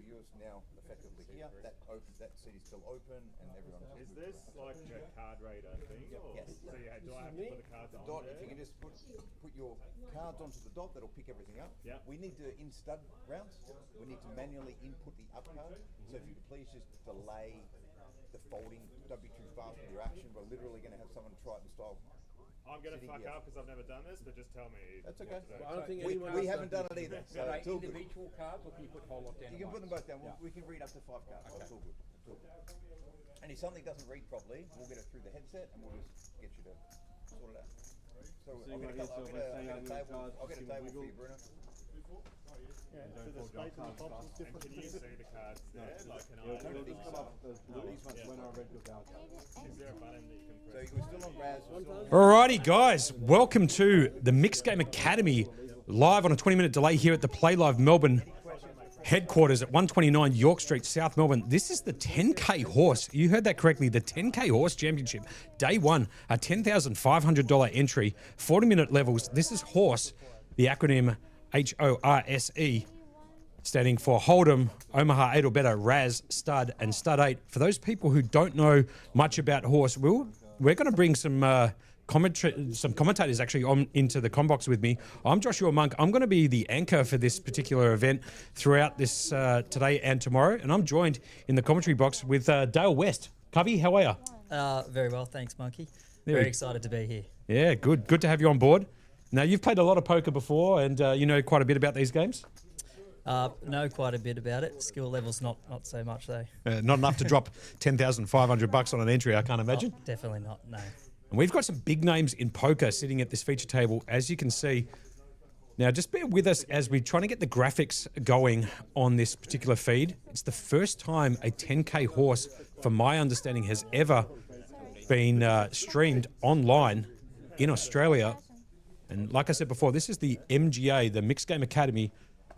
yours now effectively here. That seat is still open, and everyone. Is this like a card reader thing? Or? Yes. So yeah, do I have to put the cards on Dot. there? If you can just put your cards onto the dot, that'll pick everything up. Yeah. We need to in stud rounds. We need to manually input the up card. So if you could please just delay the folding. Don't be too fast with your action. We're literally going to have someone try it in style. I'm going to fuck up because I've never done this, but just tell me. That's okay. Well, I don't think we haven't done it either. So Are they it's all good. individual cards, or can you put the whole lot down? You can put them both down. We can read up to 5 cards. Okay. It's all good. It's all good. And if something doesn't read properly, we'll get it through the headset and we'll just get you to sort it out. So I'll get a table for you, Bruno. And can you see the cards there? Like, can I? These come up as blues when I read your cards. Is there a button that you can press? So you're still on Raz. Alrighty, guys, welcome to the Mixed Game Academy, live on a 20-minute delay here at the Playlive Melbourne headquarters at 129 York Street, South Melbourne. This is the 10K Horse. You heard that correctly, the 10K Horse Championship. Day one, a $10,500 entry, 40-minute levels. This is Horse, the acronym HORSE, standing for Hold'em, Omaha 8 or better, Raz, Stud, and Stud 8. For those people who don't know much about Horse, we're going to bring some commentators actually on into the combox with me. I'm Joshua Monk. I'm going to be the anchor for this particular event throughout this today and tomorrow, and I'm joined in the commentary box with Dale West. Covey, how are you? Very well, thanks, Monkey. Very excited to be here. Yeah, good. Good to have you on board. Now, you've played a lot of poker before, and you know quite a bit about these games? Know quite a bit about it. Skill level's not so much, though. Not enough to drop $10,500 on an entry, I can't imagine. Oh, definitely not, no. And we've got some big names in poker sitting at this feature table, as you can see. Now, just bear with us as we're trying to get the graphics going on this particular feed. It's the first time a 10K Horse, from my understanding, has ever been streamed online in Australia. And like I said before, this is the MGA, the Mixed Game Academy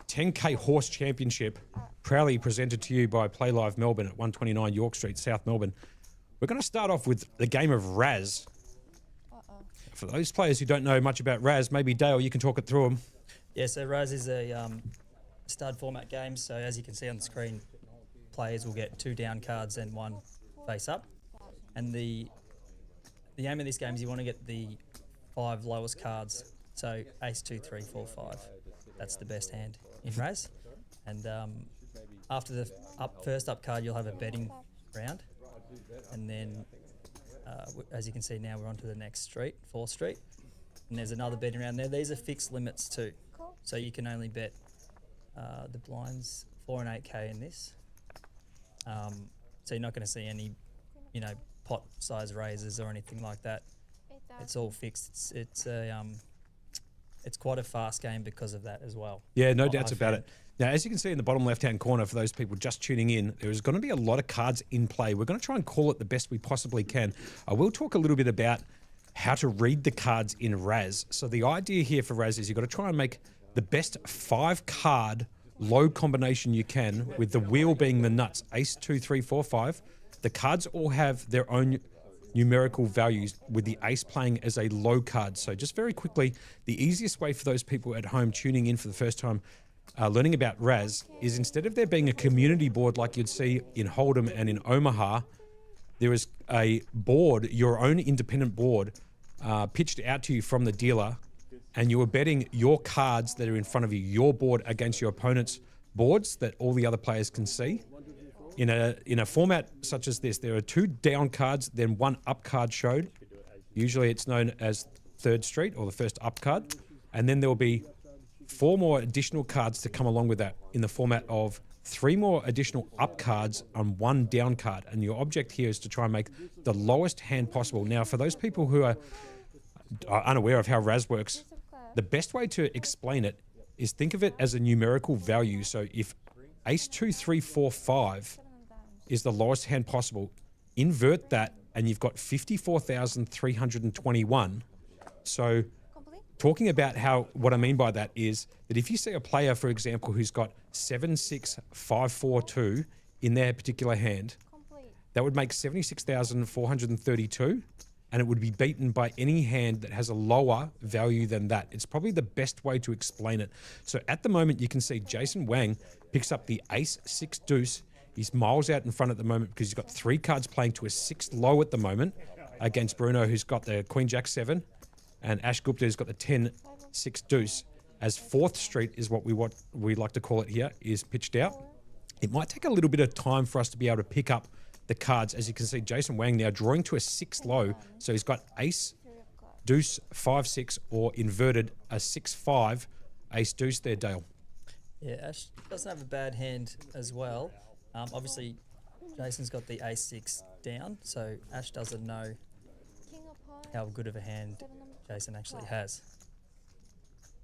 10K Horse Championship, proudly presented to you by Playlive Melbourne at 129 York Street, South Melbourne. We're going to start off with the game of Raz. For those players who don't know much about Raz, maybe Dale, you can talk it through them. Yeah, so Raz is a stud format game. So as you can see on the screen, players will get 2 down cards and 1 face up. And the aim of this game is you want to get the 5 lowest cards. So ace, 2, 3, 4, 5. That's the best hand in Raz. And after the first up card, you'll have a betting round. And then, as you can see now, we're on to the next street, 4th Street. And there's another betting round there. These are fixed limits too. So you can only bet the blinds 4 and 8K in this. So you're not going to see any, pot size raises or anything like that. It's all fixed. It's quite a fast game because of that as well. Yeah, no doubts about it. Now, as you can see in the bottom left-hand corner, for those people just tuning in, there's going to be a lot of cards in play. We're going to try and call it the best we possibly can. I will talk a little bit about how to read the cards in Raz. So the idea here for Raz is you've got to try and make the best 5-card low combination you can, with the wheel being the nuts, ace, 2, 3, 4, 5. The cards all have their own numerical values, with the ace playing as a low card. So just very quickly, the easiest way for those people at home tuning in for the first time, learning about Raz, is instead of there being a community board like you'd see in Hold'em and in Omaha, there is a board, your own independent board, pitched out to you from the dealer, and you are betting your cards that are in front of you, your board, against your opponent's boards that all the other players can see. In a format such as this, there are 2 down cards, then 1 up card showed. Usually it's known as 3rd Street, or the first up card. And then there will be 4 more additional cards to come along with that, in the format of 3 more additional up cards and 1 down card. And your object here is to try and make the lowest hand possible. Now, for those people who are unaware of how Raz works, the best way to explain it is think of it as a numerical value. So if ace, 2, 3, 4, 5 is the lowest hand possible, invert that and you've got 54,321. So talking about what I mean by that is that if you see a player, for example, who's got 7, 6, 5, 4, 2 in their particular hand, that would make 76,432. and it would be beaten by any hand that has a lower value than that. It's probably the best way to explain it. So at the moment, you can see Jason Wang picks up the ace-6 deuce. He's miles out in front at the moment because he's got 3 cards playing to a 6th low at the moment against Bruno, who's got the Queen-Jack-7, and Ash Gupta has got the 10-6 deuce, as 4th Street is what we like to call it here, is pitched out. It might take a little bit of time for us to be able to pick up the cards. As you can see, Jason Wang now drawing to a 6th low, so he's got ace, deuce, 5-6, or inverted a 6-5, ace deuce there, Dale. Yeah, Ash doesn't have a bad hand as well. Obviously, Jason's got the ace-6 down, so Ash doesn't know how good of a hand Jason actually has.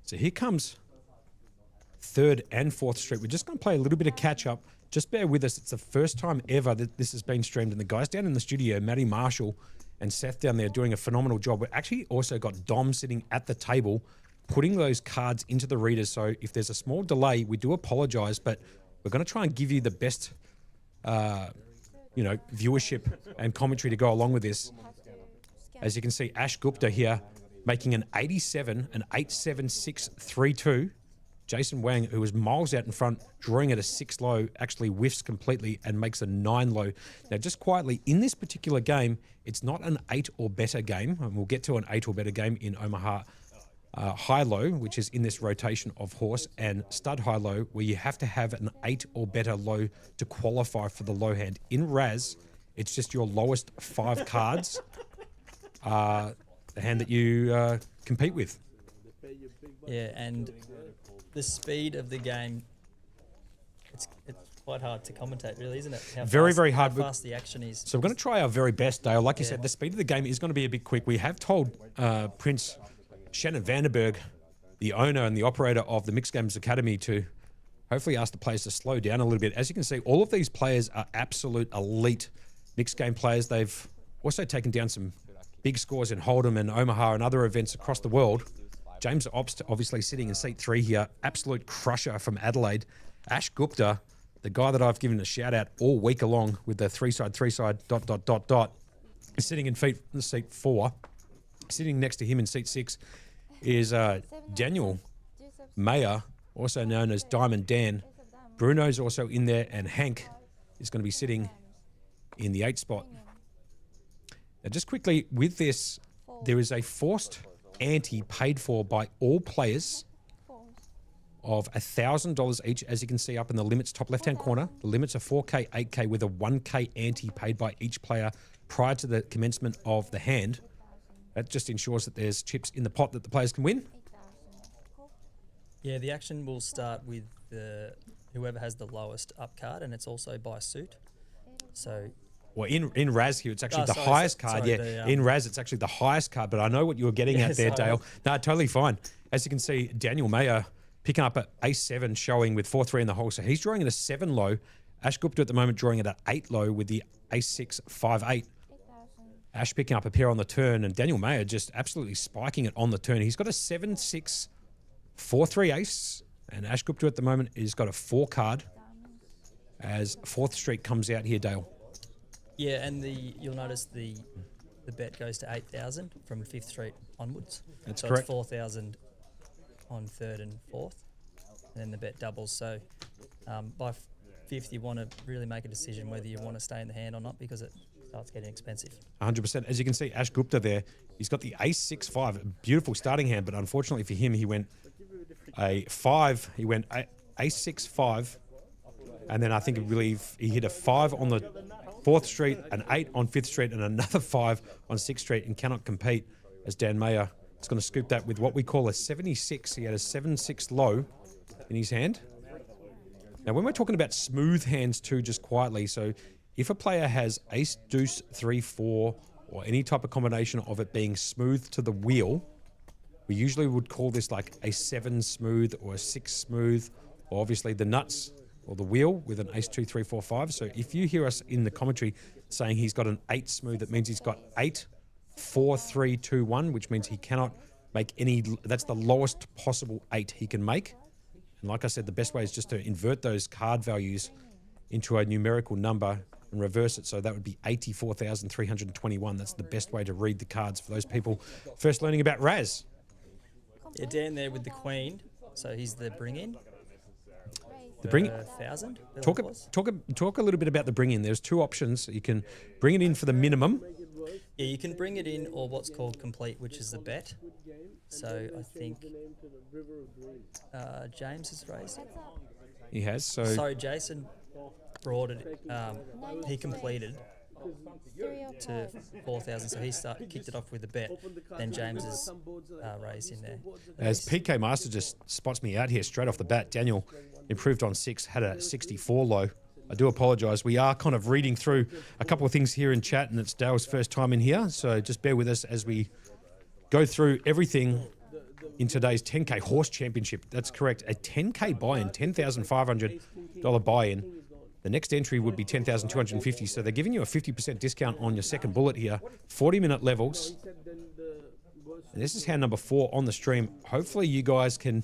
So here comes 3rd and 4th Street. We're just going to play a little bit of catch-up. Just bear with us. It's the first time ever that this has been streamed. And the guys down in the studio, Matty Marshall and Seth down there, doing a phenomenal job. We've actually also got Dom sitting at the table, putting those cards into the readers. So if there's a small delay, we do apologise, but we're going to try and give you the best, viewership and commentary to go along with this. As you can see, Ash Gupta here making an 87, an 8-7-6-3-2. Jason Wang, who was miles out in front, drawing at a 6 low, actually whiffs completely and makes a 9 low. Now, just quietly, in this particular game, it's not an 8 or better game, and we'll get to an 8 or better game in Omaha high-low, which is in this rotation of horse, and stud high-low, where you have to have an 8 or better low to qualify for the low hand. In Raz, it's just your lowest 5 cards, the hand that you compete with. Yeah, and the speed of the game, it's quite hard to commentate, really, isn't it? Very hard. How fast the action is. So we're going to try our very best, Dale. Like you said, the speed of the game is going to be a bit quick. We have told Prince Shannon Vandenberg, the owner and the operator of the Mixed Games Academy, to hopefully ask the players to slow down a little bit. As you can see, all of these players are absolute elite mixed game players. They've also taken down some big scores in Hold'em and Omaha and other events across the world. James Obst obviously sitting in seat 3 here. Absolute crusher from Adelaide. Ash Gupta, the guy that I've given a shout out all week along with the three side, is sitting in seat 4. Sitting next to him in seat 6 is Daniel Mayer, also known as Diamond Dan. Bruno's also in there, and Hank is going to be sitting in the 8 spot. Now, just quickly, with this, there is a forced ante paid for by all players of $1,000 each, as you can see up in the limits top left-hand corner. The limits are 4K, 8K, with a 1K ante paid by each player prior to the commencement of the hand. That just ensures that there's chips in the pot that the players can win. Yeah, the action will start with whoever has the lowest up card, and it's also by suit. So, well, in Raz here, it's actually the highest card. In Raz, it's actually the highest card, but I know what you were getting at there, Dale. No, totally fine. As you can see, Daniel Mayer picking up at ace-7, showing with 4-3 in the hole. So he's drawing at a 7 low. Ash Gupta at the moment drawing at an 8 low with the ace-6, 5-8. Ash picking up a pair on the turn, and Daniel Mayer just absolutely spiking it on the turn. He's got a 7-6, 4-3 ace, and Ash Gupta at the moment has got a 4 card as 4th Street comes out here, Dale. Yeah, and you'll notice the bet goes to 8,000 from 5th Street onwards. That's so correct. It's 4,000 on 3rd and 4th, and then the bet doubles. So by 5th, you want to really make a decision whether you want to stay in the hand or not, because it starts getting expensive. 100%. As you can see, Ash Gupta there, he's got the ace-6-5, a beautiful starting hand, but unfortunately for him, he went a 5. He went ace-6-5, and then I think he hit a 5 on the 4th Street, an 8 on 5th Street, and another 5 on 6th Street, and cannot compete, as Dan Mayer is going to scoop that with what we call a 76. He had a 7-6 low in his hand. Now, when we're talking about smooth hands too, just quietly, so if a player has ace, deuce, 3, 4, or any type of combination of it being smooth to the wheel, we usually would call this like a 7 smooth or a 6 smooth, or obviously the nuts or the wheel with an ace, 2, 3, 4, 5. So if you hear us in the commentary saying he's got an 8 smooth, it means he's got 8, 4, 3, 2, 1, which means he cannot make any, that's the lowest possible 8 he can make. And like I said, the best way is just to invert those card values into a numerical number and reverse it. So that would be 84,321. That's the best way to read the cards for those people first learning about Raz. Yeah, Dan there with the queen. So he's the bring-in. The bring 1,000. Talk a little bit about the bring in. There's two options. You can bring it in for the minimum. Yeah, you can bring it in or what's called complete, which is the bet. So I think James has raised it. He has. So Sorry, Jason brought it. He completed to 4,000, so he kicked it off with a bet. Then James has raised in there. as PK Master just spots me out here straight off the bat, Daniel improved on 6, had a 64 low. I do apologise. We are kind of reading through a couple of things here in chat, and it's Dale's first time in here, so just bear with us as we go through everything in today's 10K Horse Championship. That's correct. A 10K buy-in, $10,500 buy-in. The next entry would be $10,250, so they're giving you a 50% discount on your second bullet here. 40-minute levels. And this is hand number 4 on the stream. Hopefully you guys can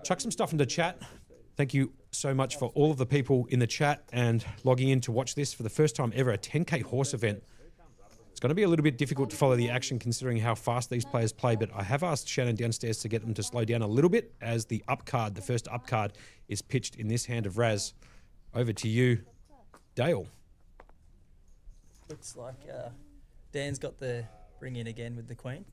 chuck some stuff into chat. Thank you so much for all of the people in the chat and logging in to watch this for the first time ever, a 10K horse event. It's going to be a little bit difficult to follow the action considering how fast these players play, but I have asked Shannon downstairs to get them to slow down a little bit as the up card, the first up card, is pitched in this hand of Raz. Over to you, Dale. Looks like Dan's got the bring in again with the queen.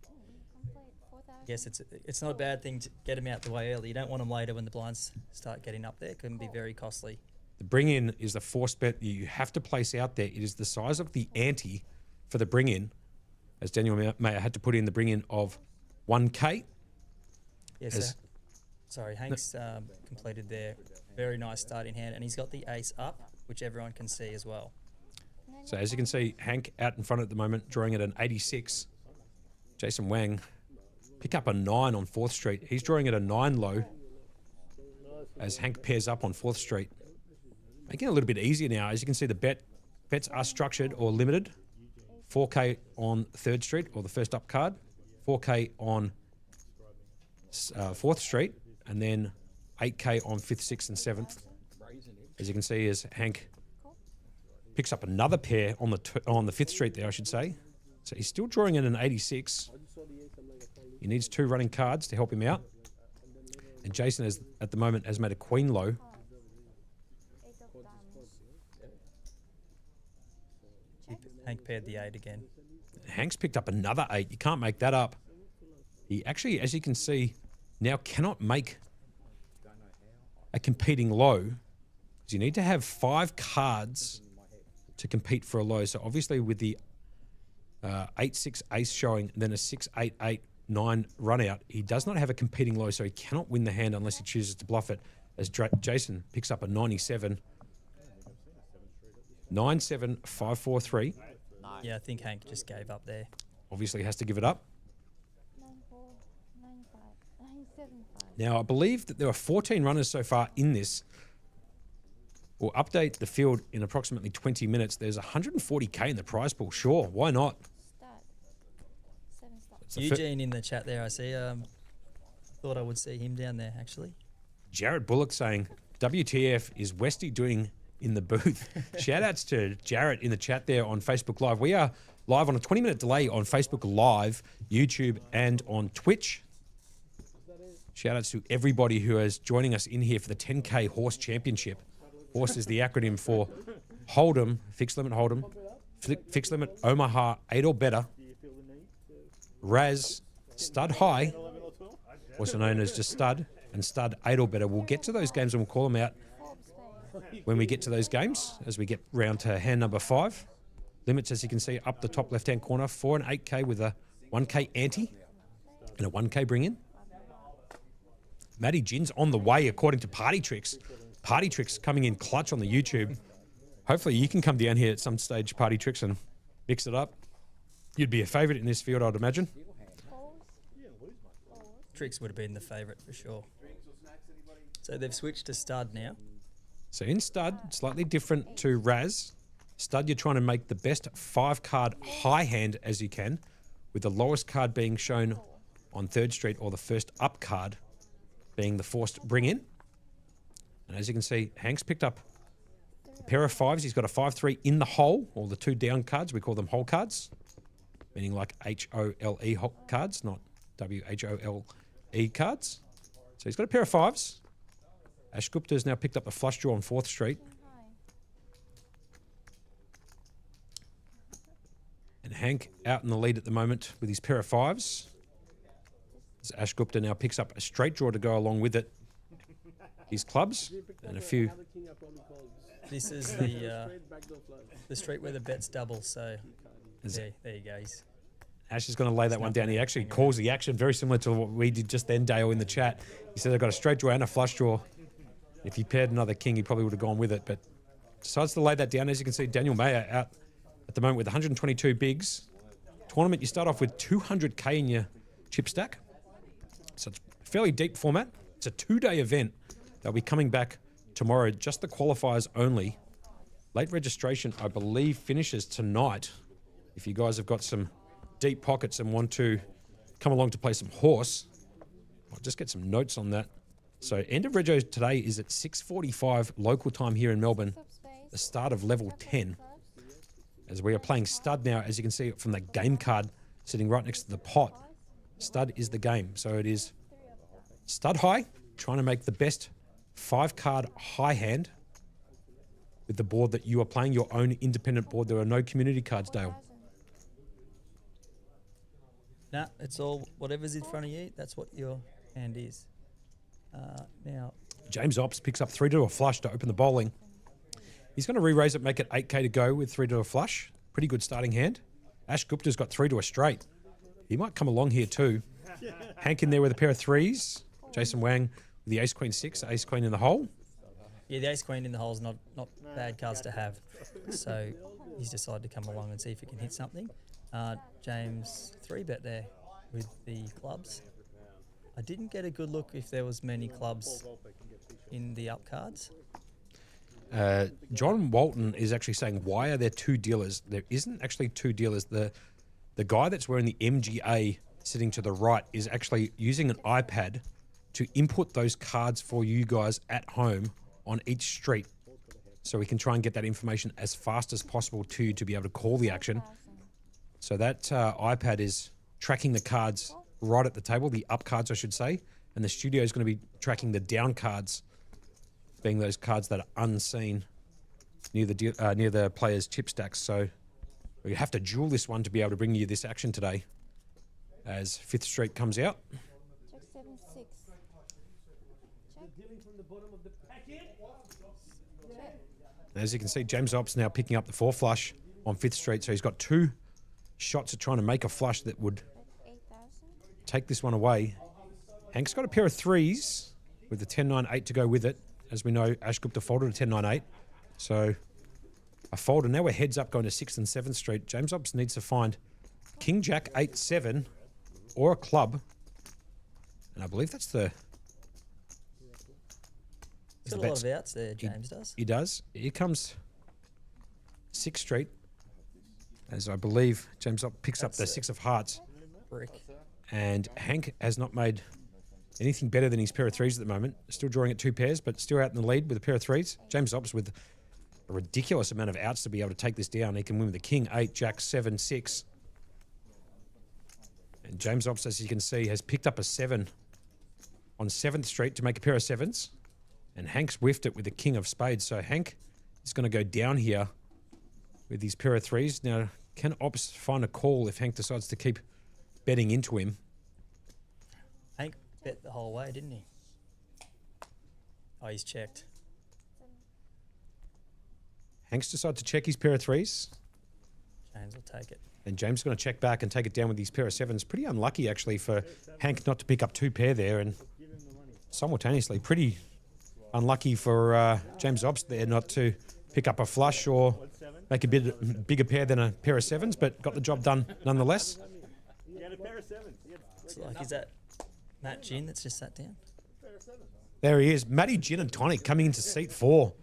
Yes, it's not a bad thing to get him out the way early. You don't want him later when the blinds start getting up there. It can be very costly. The bring in is the force bet you have to place out there. It is the size of the ante for the bring in, as Daniel Mayer had to put in the bring in of 1K. Yes, sorry, Hank's completed their very nice starting hand, and he's got the ace up, which everyone can see as well. So as you can see, Hank out in front at the moment, drawing at an 86. Jason Wang pick up a 9 on 4th Street. He's drawing at a 9 low as Hank pairs up on 4th Street. Making it a little bit easier now. As you can see, the bets are structured or limited. 4K on 3rd Street, or the first up card. 4K on 4th Street, and then 8K on 5th, 6th, and 7th. As you can see, as Hank picks up another pair on the 5th Street there, I should say. So he's still drawing in an 86. He needs 2 running cards to help him out. And Jason, at the moment, has made a queen low. Hank paired the 8 again. Hank's picked up another 8. You can't make that up. He actually, as you can see, now cannot make a competing low, because you need to have 5 cards to compete for a low. So obviously with the 8-6 ace showing, and then a 6-8-8-9 run out, he does not have a competing low, so he cannot win the hand unless he chooses to bluff it, as Jason picks up a 97. 9-7-5-4-3. Yeah, I think Hank just gave up there. Obviously has to give it up. Now, I believe that there are 14 runners so far in this. We'll update the field in approximately 20 minutes. There's 140K in the prize pool. Sure, why not? Eugene in the chat there, I see. Thought I would see him down there, actually. Jared Bullock saying, WTF is Westy doing in the booth? Shout outs to Jarrett in the chat there on Facebook Live. We are live on a 20-minute delay on Facebook Live, YouTube, and on Twitch. Shout outs to everybody who is joining us in here for the 10K Horse Championship. Horse is the acronym for Hold'em, Fixed Limit Hold'em, Fixed Limit Omaha, 8 or better, Raz, Stud High, also known as just Stud, and Stud 8 or better. We'll get to those games and we'll call them out when we get to those games, as we get round to hand number 5. Limits, as you can see, up the top left-hand corner, 4 and 8K with a 1K ante and a 1K bring-in. Matty Gin's on the way, according to Party Tricks. Party Tricks coming in clutch on the YouTube. Hopefully you can come down here at some stage, Party Tricks, and mix it up. You'd be a favourite in this field, I'd imagine. Tricks would have been the favourite for sure. So they've switched to Stud now. So in Stud, slightly different to Raz. Stud, you're trying to make the best 5-card high hand as you can, with the lowest card being shown on 3rd Street, or the first up card being the forced bring in. And as you can see, Hank's picked up A pair of fives. He's got a 5-3 in the hole, or the 2 down cards. We call them hole cards, meaning like HOLE cards, not WHOLE cards. So he's got a pair of fives. Ash Gupta has now picked up the flush draw on 4th Street. And Hank out in the lead at the moment with his pair of fives. As Ash Gupta now picks up a straight draw to go along with it. His clubs and a few. This is the street where the bets double. So there you go. Ash is going to lay that one down. He actually calls the action very similar to what we did just then, Dale, in the chat. He said, I've got a straight draw and a flush draw. If he paired another king, he probably would have gone with it, but decides to lay that down. As you can see, Daniel Mayer out at the moment with 122 bigs. Tournament, you start off with 200K in your chip stack. So it's a fairly deep format. It's a 2-day event. They'll be coming back tomorrow, just the qualifiers only. Late registration, I believe, finishes tonight. If you guys have got some deep pockets and want to come along to play some horse, I'll just get some notes on that. So end of rego today is at 6:45 local time here in Melbourne, the start of level 10. As we are playing stud now, as you can see from that game card sitting right next to the pot. Stud is the game. So it is stud high, trying to make the best 5-card high hand with the board that you are playing, your own independent board. There are no community cards, Dale. Nah, it's all whatever's in front of you, that's what your hand is. Now, James Ops picks up 3 to a flush to open the bowling. He's going to re-raise it, make it 8K to go with 3 to a flush. Pretty good starting hand. Ash Gupta's got 3 to a straight. He might come along here too. Hank in there with a pair of 3s. Jason Wang with the ace-queen-6, ace-queen in the hole. yeah, the ace-queen in the hole is not bad cards to have. So he's decided to come along and see if he can hit something. James 3-bet there with the clubs. I didn't get a good look if there was many clubs in the up cards. John Walton is actually saying, why are there 2 dealers? There isn't actually 2 dealers. The guy that's wearing the MGA sitting to the right is actually using an iPad to input those cards for you guys at home on each street. So we can try and get that information as fast as possible to you to be able to call the action. So that iPad is tracking the cards right at the table, the up cards, I should say, and the studio is going to be tracking the down cards, being those cards that are unseen near the player's chip stacks. So we have to duel this one to be able to bring you this action today as 5th Street comes out. Check 7-6. As you can see, James Ops now picking up the 4 flush on 5th Street. So he's got 2 shots at trying to make a flush that would take this one away. Hank's got a pair of 3s with the 10-9-8 to go with it. As we know, Ash Gupta folded a 10-9-8. So a fold, and now we're heads up going to 6th and 7th Street. James Ops needs to find King Jack 8-7 or a club. And I believe that's the... He's got a lot of outs there, James does. He does. Here comes 6th Street. As I believe James Ops picks up the 6 of hearts. Brick. And Hank has not made anything better than his pair of 3s at the moment. Still drawing at 2 pairs, but still out in the lead with a pair of 3s. James Ops with a ridiculous amount of outs to be able to take this down. He can win with the King 8, Jack 7, 6. And James Ops, as you can see, has picked up a 7 on 7th Street to make a pair of 7s. And Hank's whiffed it with the King of Spades. So Hank is going to go down here with his pair of 3s. Now, can Ops find a call if Hank decides to keep betting into him? Hank bet the whole way, didn't he? Oh, he's checked. Hank's decided to check his pair of 3s. James will take it. And James is going to check back and take it down with his pair of 7s. Pretty unlucky, actually, for Hank not to pick up 2 pair there. And simultaneously, pretty unlucky for James Ops there not to pick up a flush or make a bit bigger pair than a pair of 7s, but got the job done nonetheless. It's like, is that Matt Gin that's just sat down? There he is. Matty Gin and Tonic coming into seat 4.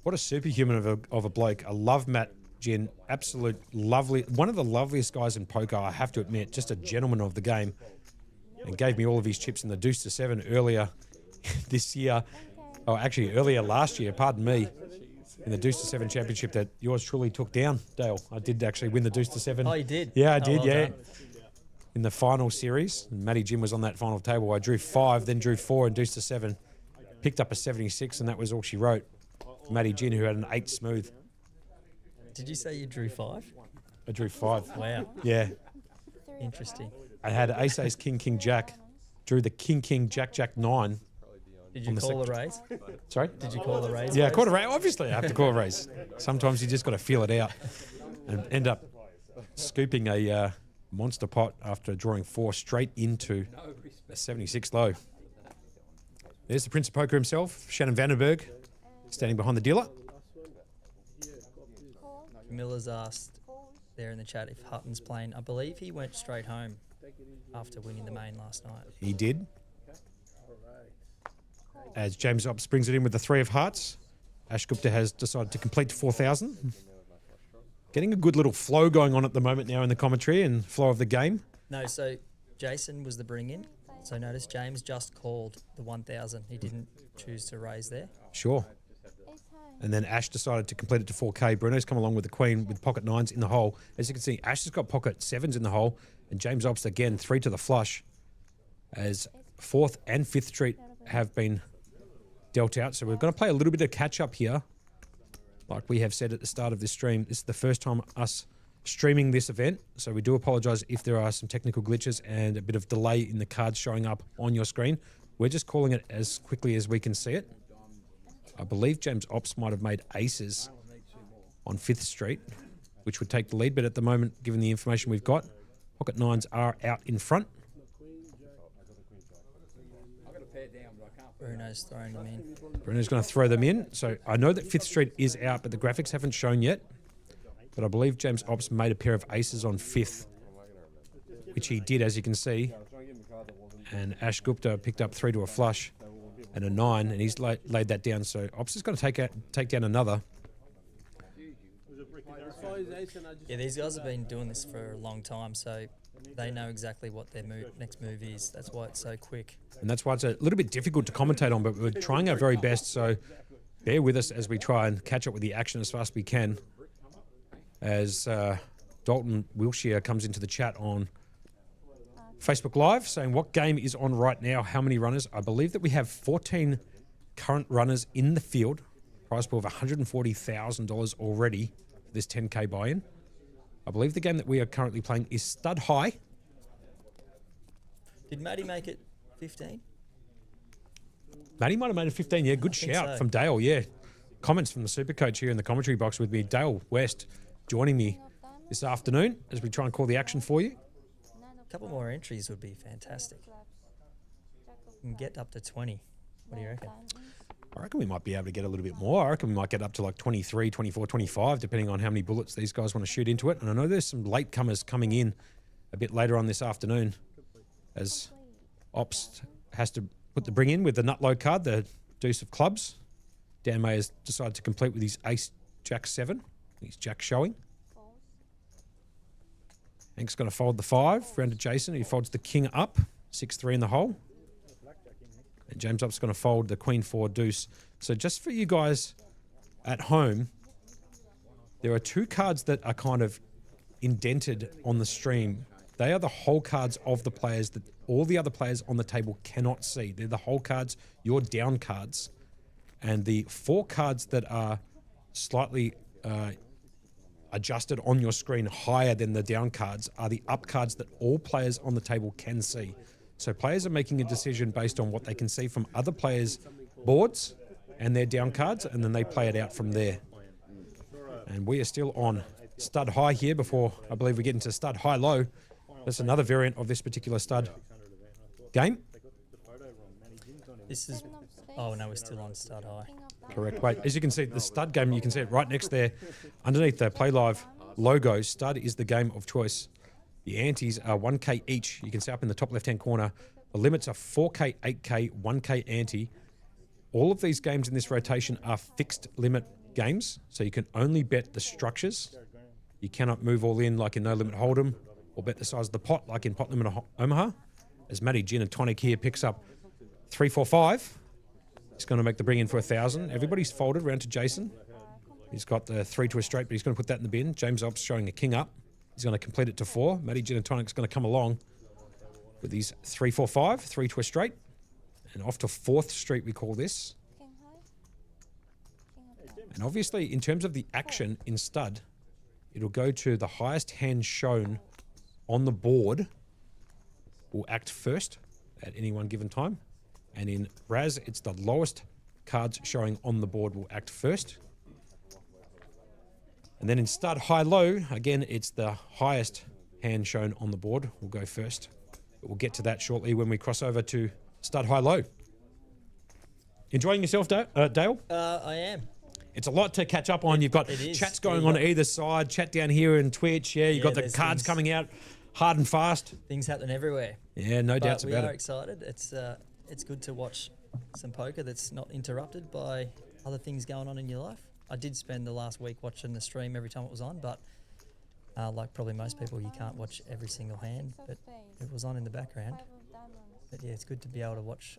What a superhuman of a bloke. I love Matt Gin. Absolute lovely. One of the loveliest guys in poker, I have to admit. Just a gentleman of the game. And gave me all of his chips in the deuce to 7 earlier this year. Oh, actually, earlier last year, pardon me. in the Deuce to 7 championship that yours truly took down, Dale. I did actually win the Deuce to 7. Oh, you did? Yeah, I Oh, did, well yeah. done. In the final series, and Matty Jim was on that final table. I drew 5, then drew 4 and Deuce to 7. Picked up a 76, and that was all she wrote. Matty Jin, who had an 8 smooth. Did you say you drew 5? I drew 5. Wow. Yeah. Interesting. I had ace, ace, king, king, jack. Drew the king, king, jack, jack, 9. Did you On the call a raise? Sorry? Did you call a raise? Yeah, I first? called a raise. Obviously, I have to call a raise. Sometimes you just got to feel it out and end up scooping a monster pot after drawing 4 straight into a 76 low. There's the Prince of Poker himself, Shannon Vandenberg, standing behind the dealer. Miller's asked there in the chat if Hutton's playing. I believe he went straight home after winning the main last night. He did. As James Ops brings it in with the 3 of hearts, Ash Gupta has decided to complete to 4,000. Getting a good little flow going on at the moment now in the commentary and flow of the game. No, so Jason was the bring-in. So notice James just called the 1,000. He didn't choose to raise there. Sure. And then Ash decided to complete it to 4K. Bruno's come along with the queen with pocket 9s in the hole. As you can see, Ash has got pocket 7s in the hole. And James Ops, again, 3 to the flush. As 4th and 5th Street have been dealt out. So we're going to play a little bit of catch-up here. Like we have said at the start of this stream, this is the first time us streaming this event. So we do apologise if there are some technical glitches and a bit of delay in the cards showing up on your screen. We're just calling it as quickly as we can see it. I believe James Ops might have made aces on 5th Street, which would take the lead. But at the moment, given the information we've got, pocket 9s are out in front. Bruno's throwing them in. Bruno's going to throw them in. So I know that 5th Street is out, but the graphics haven't shown yet. But I believe James Ops made a pair of aces on 5th, which he did, as you can see. And Ash Gupta picked up 3 to a flush and a 9, and he's laid that down. So Ops is going to take down another. Yeah, these guys have been doing this for a long time, so they know exactly what their next move is. That's why it's so quick. And that's why it's a little bit difficult to commentate on, but we're trying our very best. So bear with us as we try and catch up with the action as fast as we can. As Dalton Wilshire comes into the chat on Facebook Live saying, what game is on right now? How many runners? I believe that we have 14 current runners in the field. Prize pool of $140,000 already for this 10K buy-in. I believe the game that we are currently playing is Stud High. Did Matty make it 15? Matty might have made it 15. Yeah, good think shout so. from Dale. Yeah. Comments from the super coach here in the commentary box with me. Dale West joining me this afternoon as we try and call the action for you. A couple more entries would be fantastic. We can get up to 20. What do you reckon? I reckon we might be able to get a little bit more. I reckon we might get up to like 23, 24, 25, depending on how many bullets these guys want to shoot into it. And I know there's some latecomers coming in a bit later on this afternoon as Ops has to put the bring in with the Nutlow card, the Deuce of Clubs. Dan May has decided to complete with his Ace Jack 7. He's Jack showing. Hank's going to fold the 5, round to Jason. He folds the King up, 6-3 in the hole. And James Up's going to fold the Queen 4 Deuce. So just for you guys at home, there are 2 cards that are kind of indented on the stream. They are the whole cards of the players that all the other players on the table cannot see. They're the whole cards, your down cards. And the 4 cards that are slightly adjusted on your screen higher than the down cards are the up cards that all players on the table can see. So players are making a decision based on what they can see from other players' boards and their down cards, and then they play it out from there. And we are still on Stud High here before I believe we get into Stud High Low. That's another variant of this particular stud game. This is... Oh, no, we're still on Stud High. Correct. Wait, as you can see, the stud game, you can see it right next there. Underneath the Playlive logo, stud is the game of choice. The antes are 1K each. You can see up in the top left-hand corner. The limits are 4K, 8K, 1K ante. All of these games in this rotation are fixed limit games, so you can only bet the structures. You cannot move all in like in No Limit Hold'em, or bet the size of the pot like in Pot Limit Omaha. As Matty Gin and Tonic here picks up 3, 4, 5. It's going to make the bring in for 1,000. Everybody's folded round to Jason. He's got the 3 to a straight, but he's going to put that in the bin. James Ops showing a king up. He's going to complete it to 4. Matty Gin and Tonic's going to come along with these 3, 4, 5, 3 to a straight. And off to 4th Street, we call this. And obviously, in terms of the action in stud, it'll go to the highest hand shown on the board will act first at any one given time. And in Raz, it's the lowest cards showing on the board will act first. And then in stud high-low, again, it's the highest hand shown on the board will go first. But we'll get to that shortly when we cross over to stud high-low. Enjoying yourself, Dale? I am. It's a lot to catch up on. You've got chats going on either side, chat down here in Twitch. Yeah, you've got the cards coming out hard and fast. Things happening everywhere. Yeah, no doubts about it. We are excited. It's good to watch some poker that's not interrupted by other things going on in your life. I did spend the last week watching the stream every time it was on, but like probably most people, you can't watch every single hand, but it was on in the background. But yeah, it's good to be able to watch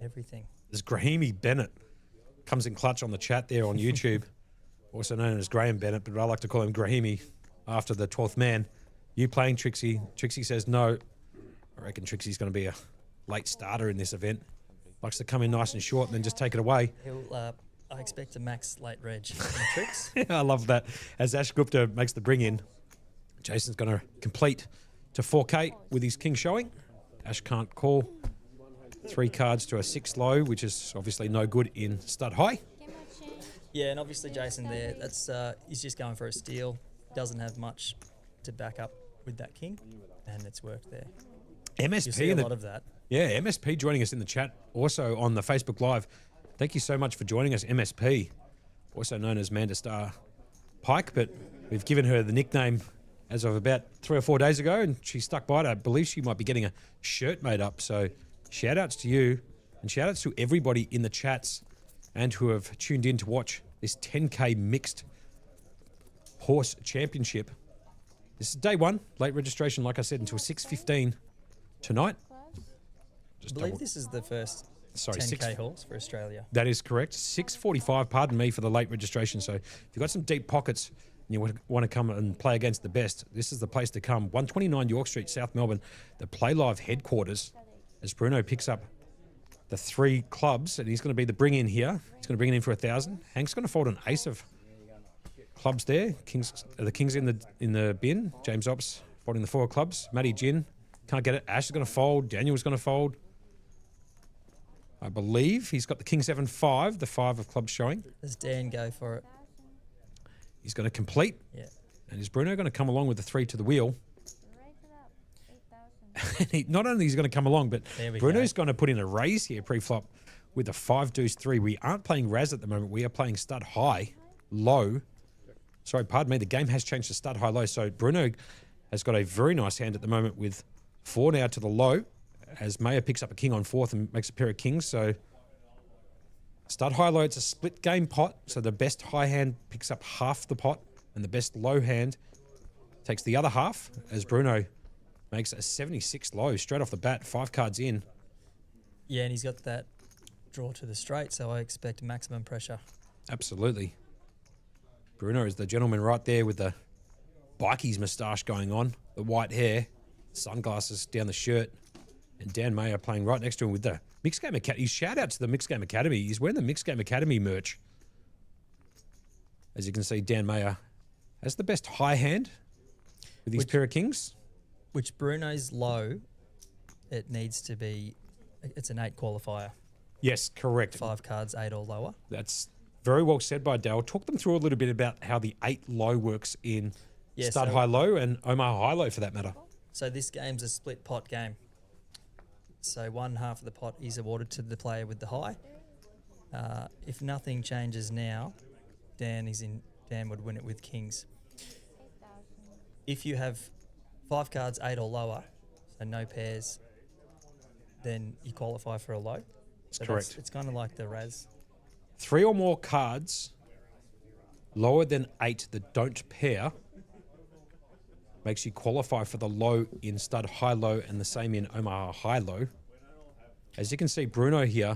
everything. There's Grahamy Bennett. Comes in clutch on the chat there on YouTube, also known as Graham Bennett, but I like to call him Grahamy after the 12th man. You playing, Trixie? Trixie says no. I reckon Trixie's going to be a late starter in this event. Likes to come in nice and short and then just take it away. I expect a max late reg in Trix. I love that. As Ash Gupta makes the bring in, Jason's going to complete to 4K with his king showing. Ash can't call. 3 cards to a 6 low, which is obviously no good in stud high. Yeah, and obviously Jason there, that's he's just going for a steal. Doesn't have much to back up with that king, and it's worked there. MSP, you see a lot of that. Yeah, MSP joining us in the chat, also on the Facebook Live. Thank you so much for joining us, MSP, also known as Manda Star Pike, but we've given her the nickname as of about 3 or 4 days ago, and she stuck by it. I believe she might be getting a shirt made up, so shout outs to you, and shout outs to everybody in the chats and who have tuned in to watch this 10K mixed horse championship. This is day 1, late registration, like I said, until 6:15 tonight. I believe this is the first 10K horse for Australia. That is correct. 6:45, pardon me, for the late registration. So if you've got some deep pockets and you want to come and play against the best, this is the place to come. 129 York Street, South Melbourne, the Playlive headquarters. As Bruno picks up the 3 clubs, and he's going to be the bring in here. He's going to bring it in for 1,000. Hank's going to fold an ace of clubs there. The king's in the bin. James Ops folding the 4 clubs. Matty Gin can't get it. Ash is going to fold. Daniel's going to fold. I believe he's got the king 7-5, the 5 of clubs showing. Does Dan go for it? He's going to complete. Yeah. And is Bruno going to come along with the 3 to the wheel? Not only is he going to come along, but Bruno's going to put in a raise here pre-flop with a 5 deuce 3. We aren't playing Raz at the moment. We are playing stud high, low. Sorry, pardon me. The game has changed to stud high, low. So Bruno has got a very nice hand at the moment with 4 now to the low as Maya picks up a king on 4th and makes a pair of kings. So stud high, low, it's a split game pot. So the best high hand picks up half the pot and the best low hand takes the other half as Bruno makes a 76 low straight off the bat, 5 cards in. Yeah, and he's got that draw to the straight, so I expect maximum pressure. Absolutely. Bruno is the gentleman right there with the bikies moustache going on, the white hair, sunglasses down the shirt, and Dan Mayer playing right next to him with the Mixed Game Academy. Shout out to the Mixed Game Academy. He's wearing the Mixed Game Academy merch. As you can see, Dan Mayer has the best high hand with his pair of kings. Which Bruno's low, it needs to be, it's an 8 qualifier. Yes, correct. 5 cards, 8 or lower. That's very well said by Dale. Talk them through a little bit about how the 8 low works in stud high low and Omar high low for that matter. So this game's a split pot game. So one half of the pot is awarded to the player with the high. If nothing changes now, Dan would win it with kings. If you have 5 cards, 8 or lower, so no pairs, then you qualify for a low. That's correct. It's kind of like the Raz. 3 or more cards lower than 8 that don't pair makes you qualify for the low in stud high low and the same in Omaha high low. As you can see, Bruno here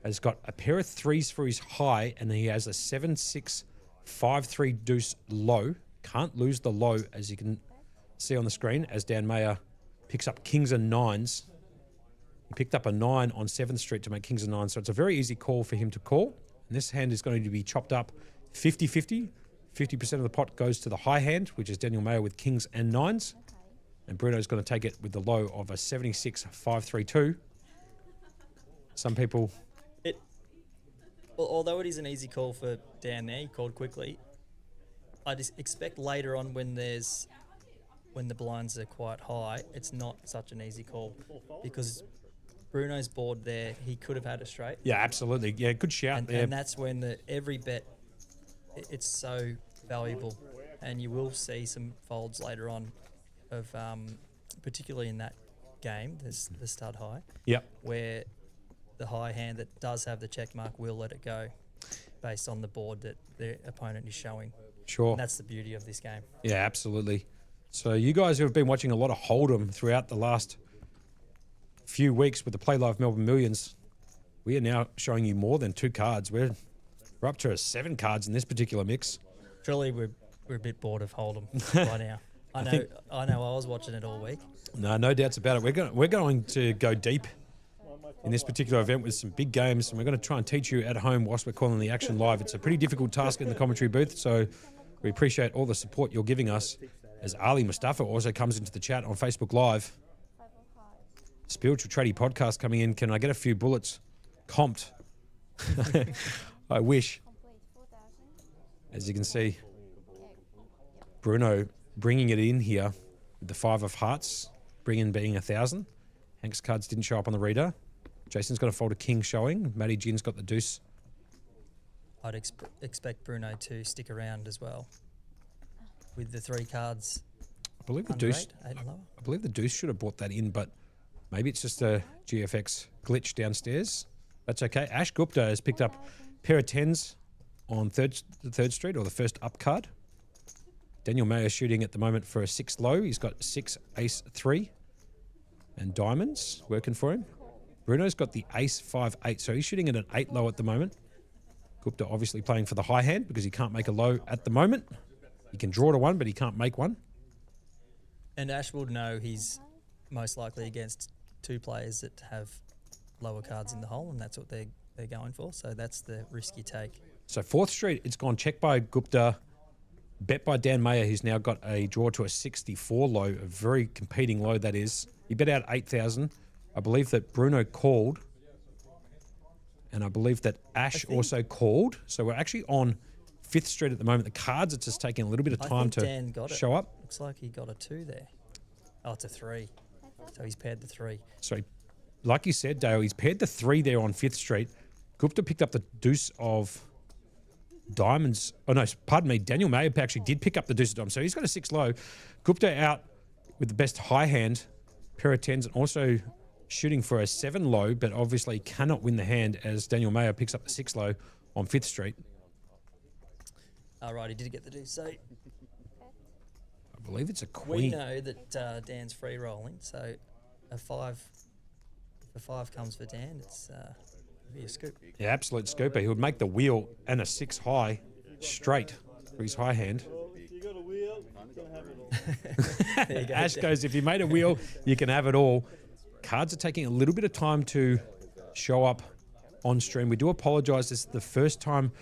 has got a pair of 3s for his high and he has a 7-6 5-3 deuce low. Can't lose the low, as you can see on the screen, as Dan Mayer picks up kings and nines. He picked up a 9 on 7th Street to make kings and nines, so it's a very easy call for him to call. And this hand is going to be chopped up 50-50. 50% of the pot goes to the high hand, which is Daniel Mayer with kings and nines. And Bruno's going to take it with the low of a 76-5-3-2. Some people... Well, although it is an easy call for Dan there, he called quickly. I just expect later on when the blinds are quite high, it's not such an easy call because Bruno's board there, he could have had a straight. Yeah, absolutely. Yeah, good shout there. And that's when every bet, it's so valuable, and you will see some folds later on of particularly in that game, there's the stud high. Yep. Where the high hand that does have the check mark will let it go based on the board that the opponent is showing. Sure. And that's the beauty of this game. Yeah, absolutely. So you guys who have been watching a lot of Hold'em throughout the last few weeks with the Playlive Melbourne Millions, we are now showing you more than 2 cards. We're up to 7 cards in this particular mix. Truly, we're a bit bored of Hold'em by now. I know. I was watching it all week. No doubts about it. We're going to go deep in this particular event with some big games, and we're going to try and teach you at home whilst we're calling the action live. It's a pretty difficult task in the commentary booth, so we appreciate all the support you're giving us. As Ali Mustafa also comes into the chat on Facebook Live. Spiritual Tradie Podcast coming in. Can I get a few bullets comped? I wish. As you can see, Bruno bringing it in here with the 5 of hearts, being 1,000. Hank's cards didn't show up on the reader. Jason's got a fold of king showing. Matty Gin's got the deuce. I'd expect Bruno to stick around as well with the 3 cards. I believe the deuce. 8 and lower. I believe the deuce should have brought that in, but maybe it's just a GFX glitch downstairs. That's okay. Ash Gupta has picked up a pair of 10s on the third street, or the first up card. Daniel Mayer shooting at the moment for a 6 low. He's got 6, ace, 3, and diamonds working for him. Bruno's got the ace, 5, 8, so he's shooting at an 8 low at the moment. Gupta obviously playing for the high hand because he can't make a low at the moment. He can draw to 1, but he can't make one. And Ash will know he's most likely against 2 players that have lower cards in the hole, and that's what they're going for. So that's the risk you take. So 4th Street, it's gone check by Gupta, bet by Dan Mayer, who's now got a draw to a 64 low, a very competing low that is. He bet out 8,000. I believe that Bruno called, and I believe that Ash also called. So we're actually on 5th Street at the moment. The cards are just taking a little bit of time to Dan got show up. Looks like he got a 2 there. Oh, it's a 3. So he's paired the 3. So, like you said, Dale, he's paired the 3 there on 5th Street. Gupta picked up the deuce of diamonds. Oh, no, pardon me. Daniel Mayer actually did pick up the deuce of diamonds. So he's got a 6 low. Gupta out with the best high hand, pair of 10s, and also shooting for a 7 low, but obviously cannot win the hand as Daniel Mayer picks up the 6 low on 5th Street. All right, he did get the deuce. So I believe it's a we queen. know that Dan's free rolling. So a 5, if a 5 comes for Dan, it's be a scoop. Yeah, absolute scooper. He would make the wheel and a 6 high straight for his high hand. You got a wheel, you can have it all. There you go, Ash Dan. goes, if you made a wheel, you can have it all. Cards are taking a little bit of time to show up on stream. We do apologise. This is the first time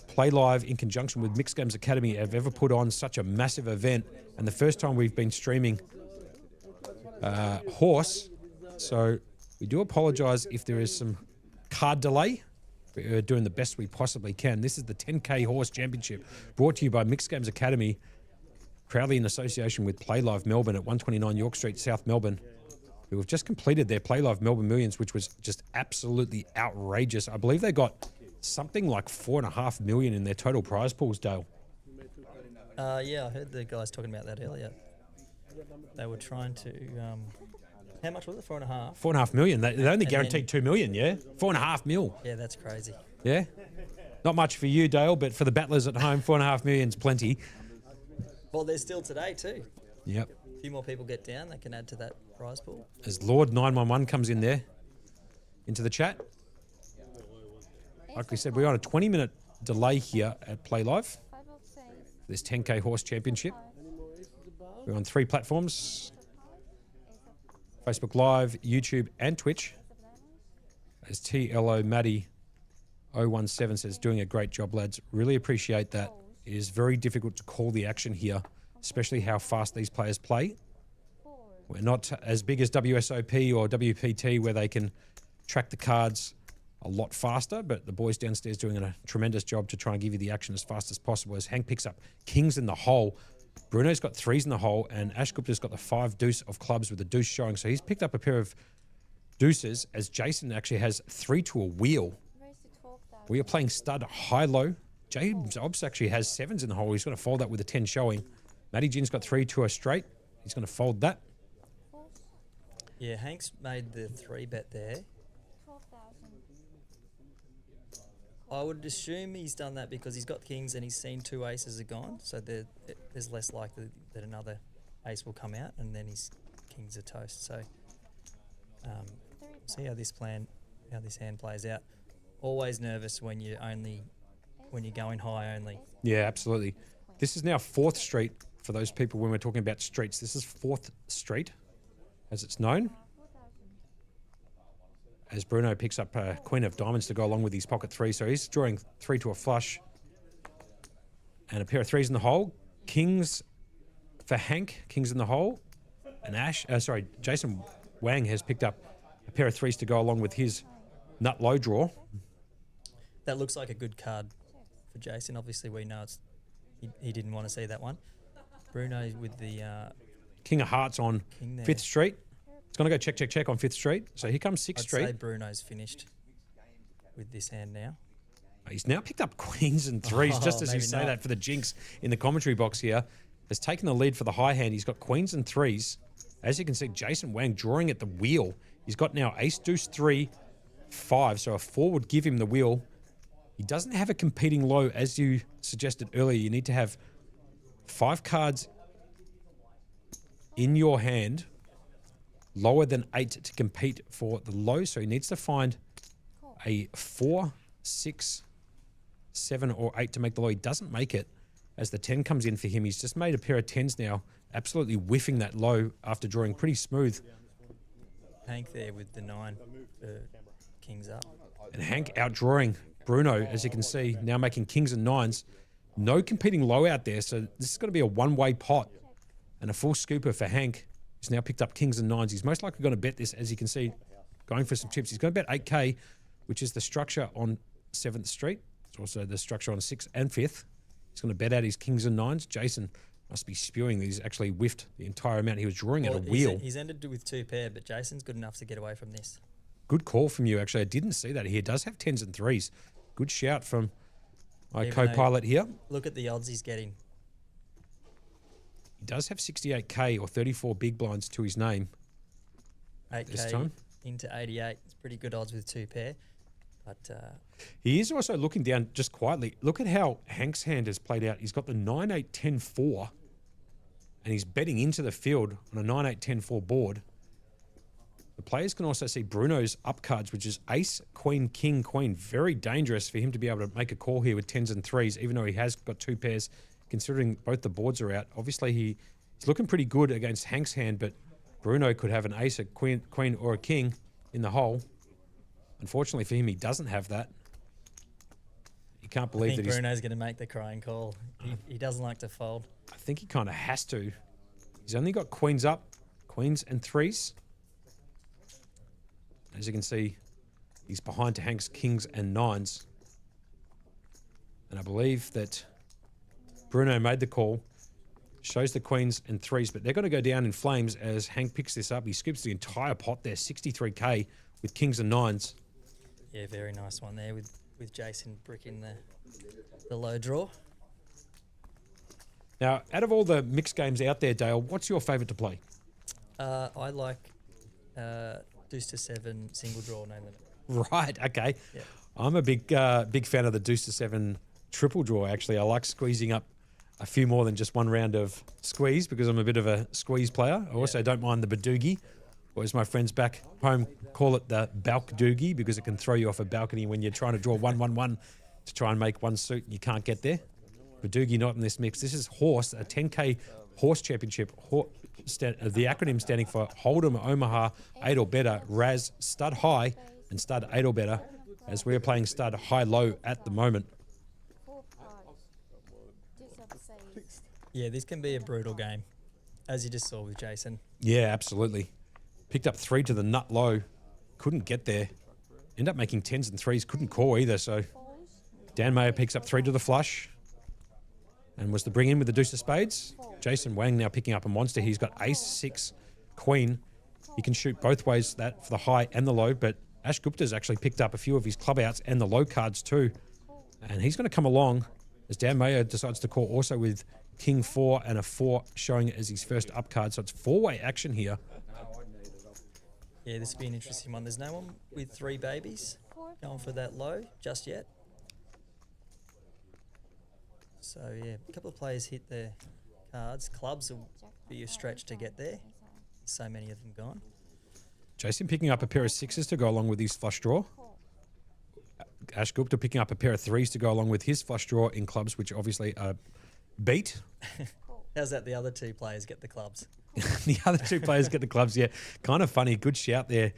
Play Live in conjunction with Mixed Games Academy have ever put on such a massive event, and the first time we've been streaming horse. So we do apologise if there is some card delay. We're doing the best we possibly can. This is the 10K Horse Championship brought to you by Mixed Games Academy, proudly in association with Play Live Melbourne at 129 York Street, South Melbourne, who have just completed their Play Live Melbourne Millions, which was just absolutely outrageous. I believe they got something like $4.5 million in their total prize pools, Dale. Yeah, I heard the guys talking about that earlier. They were trying to... how much was it? 4.5? $4.5 million. They only And guaranteed $2 million, yeah? $4.5 mil. Yeah, that's crazy. Yeah? Not much for you, Dale, but for the battlers at home, $4.5 million's plenty. Well, there's still today too. Yep. A few more people get down, they can add to that prize pool. As Lord 911 comes in there into the chat. Like we said, we're on a 20-minute delay here at Playlive. This 10K Horse Championship. We're on 3 platforms. Facebook Live, YouTube, and Twitch. As TLO Maddie 017 says, doing a great job, lads. Really appreciate that. It is very difficult to call the action here, especially how fast these players play. We're not as big as WSOP or WPT where they can track the cards a lot faster, but the boys downstairs doing a tremendous job to try and give you the action as fast as possible as Hank picks up kings in the hole. Bruno's got 3s in the hole, and Ash Gupta's got the 5 deuce of clubs with the deuce showing. So he's picked up a pair of deuces as Jason actually has 3 to a wheel. We are playing stud high-low. James Obbs actually has 7s in the hole. He's going to fold that with a 10 showing. Matty Gin's got 3 to a straight. He's going to fold that. Yeah, Hank's made the 3 bet there. I would assume he's done that because he's got kings and he's seen 2 aces are gone, so there's less likely that another ace will come out, and then his kings are toast. So see how this hand plays out. Always nervous when you're going high only. Yeah, absolutely. This is now 4th Street for those people when we're talking about streets. This is 4th Street, as it's known. As Bruno picks up a Queen of Diamonds to go along with his pocket 3. So he's drawing 3 to a flush. And a pair of 3s in the hole. Kings for Hank. Kings in the hole. And Jason Wang has picked up a pair of 3s to go along with his nut low draw. That looks like a good card for Jason. Obviously, we know he didn't want to see that one. Bruno with the King of Hearts on 5th Street. It's going to go check on 5th Street. So here comes 6th Street. I'd say Bruno's finished with this hand now. He's now picked up queens and 3s, just as you say not. that for the jinx in the commentary box here. Has taken the lead for the high hand. He's got queens and 3s. As you can see, Jason Wang drawing at the wheel. He's got now ace, deuce, 3, 5. So a 4 would give him the wheel. He doesn't have a competing low, as you suggested earlier. You need to have 5 cards in your hand lower than 8 to compete for the low. So he needs to find a 4, 6, 7, or 8 to make the low. He doesn't make it as the 10 comes in for him. He's just made a pair of 10s now, absolutely whiffing that low after drawing pretty smooth. Hank there with the 9 for kings up. And Hank outdrawing Bruno, as you can see, now making kings and 9s. No competing low out there, so this is going to be a one-way pot. And a full scooper for Hank. He's now picked up kings and 9s. He's most likely going to bet this, as you can see, going for some chips. He's going to bet 8K, which is the structure on 7th Street. It's also the structure on 6th and 5th. He's going to bet out his kings and 9s. Jason must be spewing that he's actually whiffed the entire amount he was drawing at a wheel. He's ended with 2 pair, but Jason's good enough to get away from this. Good call from you, actually. I didn't see that. He does have 10s and 3s. Good shout from my co-pilot here. Look at the odds he's getting. He does have 68K or 34 big blinds to his name. 8K this time. Into 88. It's pretty good odds with 2 pair. But he is also looking down just quietly. Look at how Hank's hand has played out. He's got the 9, 8, 10, 4. And he's betting into the field on a 9, 8, 10, 4 board. The players can also see Bruno's up cards, which is ace, queen, king, queen. Very dangerous for him to be able to make a call here with 10s and 3s, even though he has got 2 pairs, considering both the boards are out. Obviously, he's looking pretty good against Hank's hand, but Bruno could have an ace, a queen, or a king in the hole. Unfortunately for him, he doesn't have that. You can't believe that Bruno's going to make the crying call. He doesn't like to fold. I think he kind of has to. He's only got queens up, queens and 3s. As you can see, he's behind to Hank's kings and 9s. And I believe that Bruno made the call, shows the queens and 3s, but they're going to go down in flames as Hank picks this up. He scoops the entire pot there, 63K with kings and 9s. Yeah, very nice one there with Jason bricking the low draw. Now, out of all the mixed games out there, Dale, what's your favourite to play? I like deuce to 7 single draw, no limit. Right, okay. Yep. I'm a big fan of the deuce to 7 triple draw, actually. I like squeezing up a few more than just one round of squeeze because I'm a bit of a squeeze player. I also don't mind the badoogie, or as my friends back home call it, the balk doogie, because it can throw you off a balcony when you're trying to draw 1-1-1 to try and make one suit. You can't get there. Badoogie not in this mix. This is Horse, a 10K horse championship. The acronym standing for Hold'em Omaha 8 or better, Raz Stud High and Stud 8 or better, as we're playing Stud High Low at the moment. Yeah, this can be a brutal game, as you just saw with Jason. Yeah, absolutely. Picked up 3 to the nut low. Couldn't get there. End up making 10s and 3s. Couldn't call either. So Dan Mayer picks up 3 to the flush. And was the bring in with the deuce of spades. Jason Wang now picking up a monster. He's got ace, 6, queen. He can shoot both ways, that for the high and the low. But Ash Gupta's actually picked up a few of his club outs and the low cards too. And he's going to come along as Dan Mayer decides to call also with King 4 and a 4 showing it as his first up card. So it's 4-way action here. Yeah, this will be an interesting one. There's no one with 3 babies going for that low just yet. So, yeah, a couple of players hit their cards. Clubs will be a stretch to get there. So many of them gone. Jason picking up a pair of 6s to go along with his flush draw. Ash Gupta picking up a pair of 3s to go along with his flush draw in clubs, which obviously are beat. How's that the other 2 players get the clubs? The other 2 players get the clubs, yeah. Kind of funny. Good shout there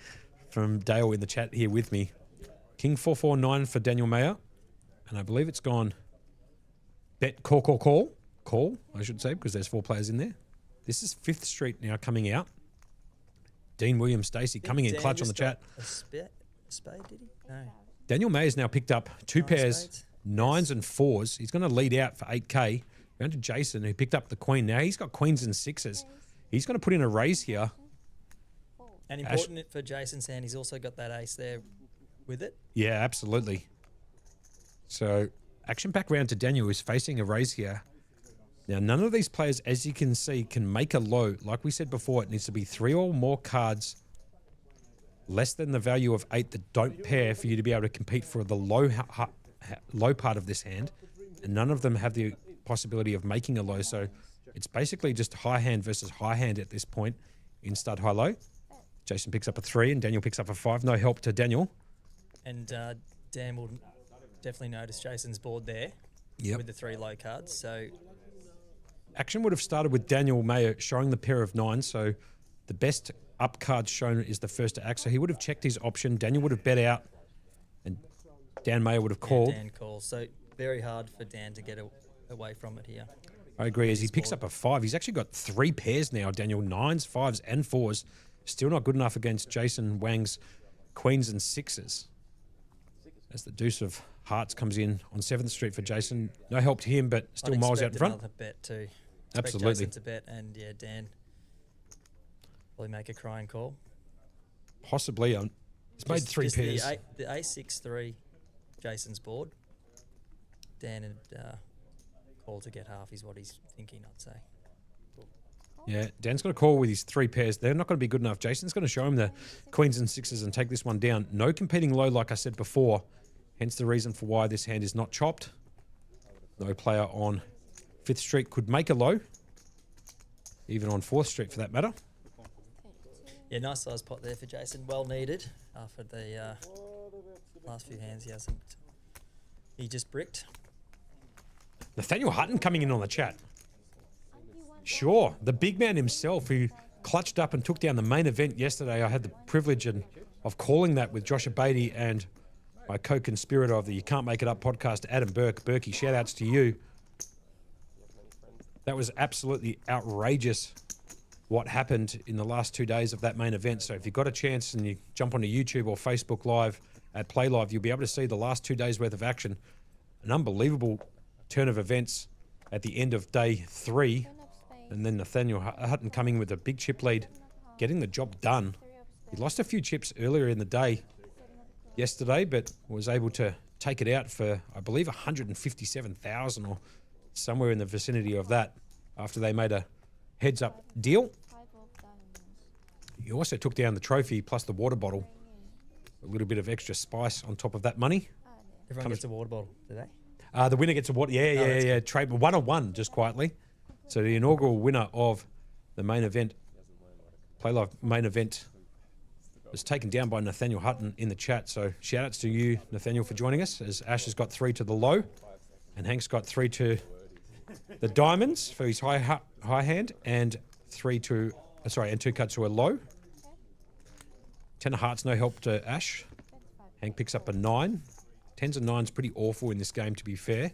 from Dale in the chat here with me. King 449 for Daniel Mayer. And I believe it's gone bet call, I should say, because there's 4 players in there. This is 5th Street now coming out. Dean Williams Stacey coming in clutch on the chat. A spade, did he? No. Daniel Mayer's now picked up 2 9 pairs, spades. 9s and 4s. He's going to lead out for 8K. Round to Jason, who picked up the queen. Now he's got queens and 6s. He's going to put in a raise here. And important for Jason's hand, he's also got that ace there with it. Yeah, absolutely. So action-packed round to Daniel, who's facing a raise here. Now, none of these players, as you can see, can make a low. Like we said before, it needs to be 3 or more cards less than the value of 8 that don't pair for you to be able to compete for the low part of this hand. And none of them have the possibility of making a low. So it's basically just high hand versus high hand at this point in stud high low. Jason picks up a 3 and Daniel picks up a 5. No help to Daniel. And Dan will definitely notice Jason's board there with the 3 low cards. So action would have started with Daniel Mayer showing the pair of 9s. So the best up card shown is the first to act. So he would have checked his option. Daniel would have bet out and Dan Mayer would have called. Dan calls. So very hard for Dan to get away from it here. I agree. As he picks up a 5, he's actually got 3 pairs now, Daniel. 9s, 5s and 4s. Still not good enough against Jason Wang's queens and 6s. As the deuce of hearts comes in on 7th Street for Jason. No help to him, but still miles out in front. Another bet too. Absolutely. Jason to bet, and yeah, Dan probably make a crying call. Possibly. He's made 3 pairs. The A6-3, Jason's board. Dan had call to get half is what he's thinking, I'd say. Yeah, Dan's got a call with his 3 pairs. They're not going to be good enough. Jason's going to show him the queens and 6s and take this one down. No competing low, like I said before. Hence the reason for why this hand is not chopped. No player on 5th Street could make a low. Even on 4th Street for that matter. Yeah, nice size pot there for Jason. Well needed after the last few hands. He just bricked. Nathaniel Hutton coming in on the chat. Sure, the big man himself who clutched up and took down the main event yesterday. I had the privilege of calling that with Josh Abatey and my co-conspirator of the You Can't Make It Up podcast, Adam Burke. Berkey, shout-outs to you. That was absolutely outrageous what happened in the last 2 days of that main event. So if you've got a chance and you jump onto YouTube or Facebook Live at Playlive, you'll be able to see the last 2 days' worth of action. An unbelievable turn of events at the end of day 3. And then Nathaniel Hutton coming with a big chip lead, getting the job done. He lost a few chips earlier in the day yesterday, but was able to take it out for, I believe, 157,000 or somewhere in the vicinity of that after they made a heads-up deal. He also took down the trophy plus the water bottle. A little bit of extra spice on top of that money. Everyone gets a water bottle, do they? The winner gets a water. Yeah. Trade 1-on-1, just quietly. So the inaugural winner of the main event, Playlive main event was taken down by Nathaniel Hutton in the chat. So shout outs to you, Nathaniel, for joining us. As Ash has got 3 to the low, and Hank's got 3 to the diamonds for his high hand, and 3 to and 2 cuts to a low. 10 of hearts, no help to Ash. Hank picks up a 9. 10s and 9s pretty awful in this game, to be fair.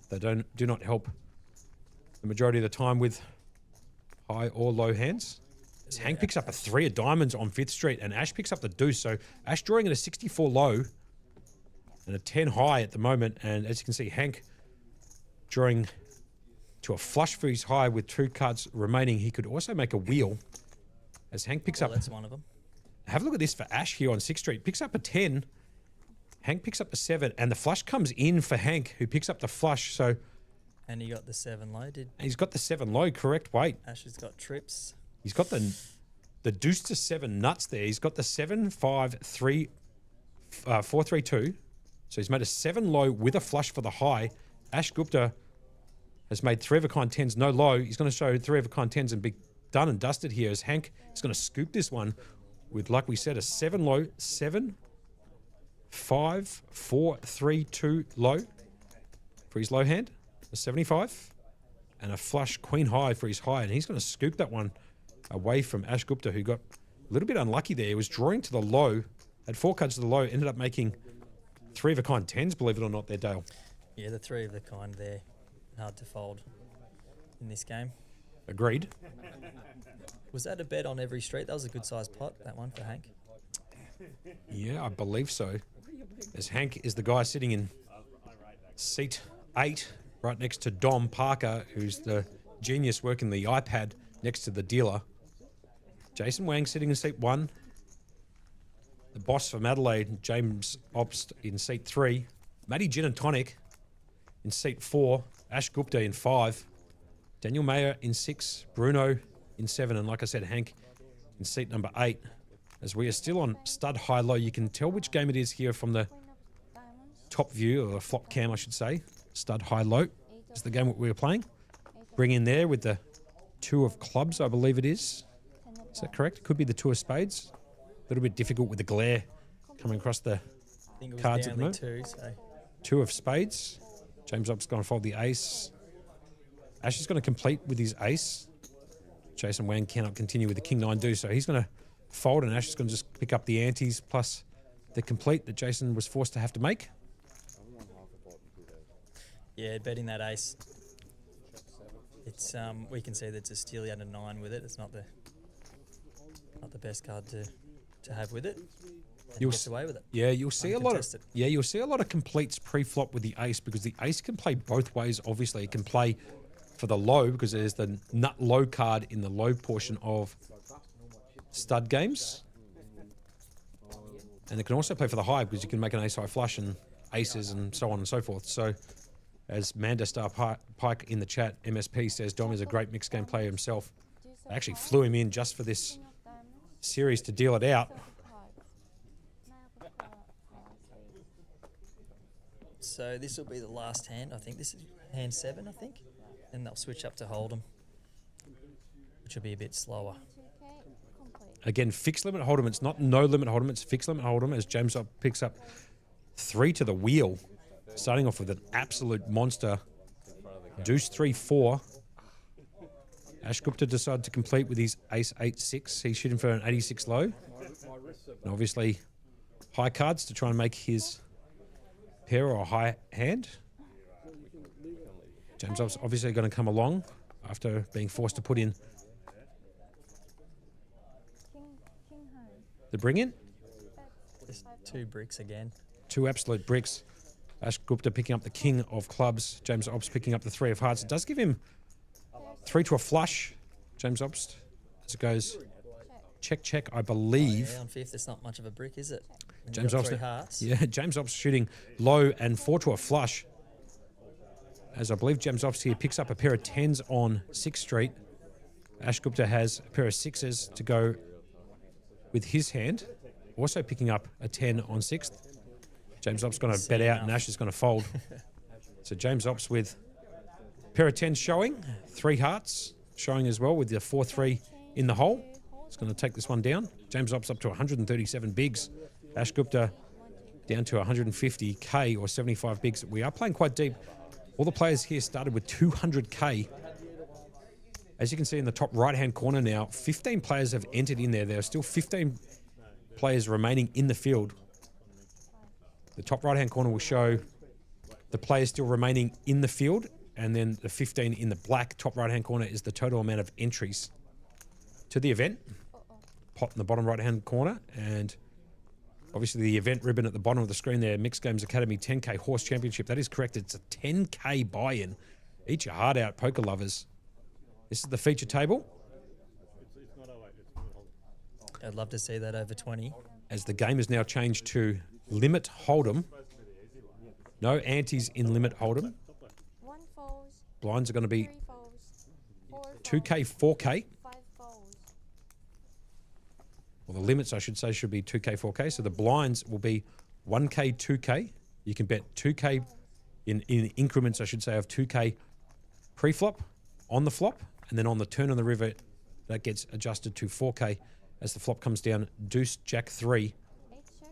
They do not help the majority of the time with high or low hands. As Hank picks up a 3 of diamonds on 5th Street, and Ash picks up the deuce. So Ash drawing at a 64 low and a 10 high at the moment. And as you can see, Hank drawing to a flush for his high with 2 cards remaining. He could also make a wheel as Hank picks up. That's one of them. Have a look at this for Ash here on 6th Street. Picks up a 10. Hank picks up a 7, and the flush comes in for Hank, who picks up the flush. So, and he got the 7 low. He's got the 7 low, correct weight. Ash has got trips. He's got the deuce to 7 nuts there. He's got the 7, 5, 3, 4, 3, 2. So he's made a 7 low with a flush for the high. Ash Gupta has made 3 of a kind 10s, no low. He's going to show 3 of a kind 10s and be done and dusted here as Hank is going to scoop this one with, like we said, a 7 low, 7, 5, 4, 3, 2 low for his low hand, a 75, and a flush queen high for his high. And he's going to scoop that one away from Ash Gupta, who got a little bit unlucky there. He was drawing to the low, had 4 cards to the low, ended up making 3 of a kind 10s, believe it or not, there, Dale. Yeah, the 3 of the kind there, hard to fold in this game. Agreed. Was that a bet on every street? That was a good sized pot, that one for Hank. Yeah, I believe so. As Hank is the guy sitting in seat 8, right next to Dom Parker, who's the genius working the iPad next to the dealer. Jason Wang sitting in seat 1. The boss from Adelaide, James Obst, in seat 3. Matty Gin and Tonic in seat 4. Ash Gupta in 5. Daniel Mayer in 6. Bruno in 7. And like I said, Hank in seat number 8. As we are still on stud high-low, you can tell which game it is here from the top view, or the flop cam, I should say. Stud high-low is the game that we were playing. Bring in there with the 2 of clubs, I believe it is. Is that correct? Could be the 2 of spades. A little bit difficult with the glare coming across the cards at the moment. 2, so 2 of spades. James Opp's going to fold the ace. Ash is going to complete with his ace. Jason Wang cannot continue with the king-9 deuce, so he's going to fold, and Ash is going to just pick up the antes plus the complete that Jason was forced to have to make. yeah, betting that ace. It's we can see that it's a steely under 9 with it. It's not the best card to have with it. And he gets away with it. Yeah, you'll see a lot of Uncontested. you'll see a lot of completes pre-flop with the ace, because the ace can play both ways. Obviously, it can play for the low because there's the nut low card in the low portion of stud games, and it can also play for the high because you can make an ace high flush and aces and so on and so forth. So, as Manda Star Pike in the chat, MSP says Dom is a great mixed game player himself. I actually flew him in just for this series to deal it out. So this will be the last hand. I think this is hand 7. I think, and they'll switch up to Hold'em, which will be a bit slower. Again, fixed limit Hold'em. It's not no limit Hold'em. It's fixed limit Hold'em as James picks up 3 to the wheel, starting off with an absolute monster. Deuce 3-4. Ash Gupta decided to complete with his ace 8-6. He's shooting for an 86 low. And obviously, high cards to try and make his pair or a high hand. James Opp's obviously going to come along after being forced to put in the bring in. Just 2 bricks again. 2 absolute bricks. Ash Gupta picking up the king of clubs. James Ops picking up the 3 of hearts. It does give him 3 to a flush. James Ops, as it goes, check, I believe. Oh, yeah, on 5th, it's not much of a brick, is it? When James you've Ops, got 3 hearts. yeah, James Ops shooting low and 4 to a flush. As I believe James Ops here picks up a pair of 10s on 6th Street. Ash Gupta has a pair of 6s to go with his hand. Also picking up a 10 on 6th. James Ops going to bet out and Ash is going to fold. So James Ops with a pair of 10s showing, 3 hearts showing as well with the 4-3 in the hole. is going to take this one down. James Ops up to 137 bigs. Ash Gupta down to 150k or 75 bigs. We are playing quite deep. All the players here started with 200k. As you can see in the top right-hand corner now, 15 players have entered in there. There are still 15 players remaining in the field. The top right-hand corner will show the players still remaining in the field, and then the 15 in the black top right-hand corner is the total amount of entries to the event. Pot in the bottom right-hand corner, and obviously the event ribbon at the bottom of the screen there, Mixed Games Academy 10K Horse Championship. That is correct. It's a 10K buy-in. Eat your heart out, poker lovers. This is the feature table. I'd love to see that over 20. As the game is now changed to Limit Hold'em. No antes in Limit Hold'em. One falls, Blinds are going to be 3 falls, 4 falls, 2K, 4K. 5 falls. Well, the limits, I should say, should be 2K, 4K. So the blinds will be 1K, 2K. You can bet 2K in increments, I should say, of 2K pre-flop, on the flop, and then on the turn on the river, that gets adjusted to 4K as the flop comes down. Deuce, Jack 3. 8 check,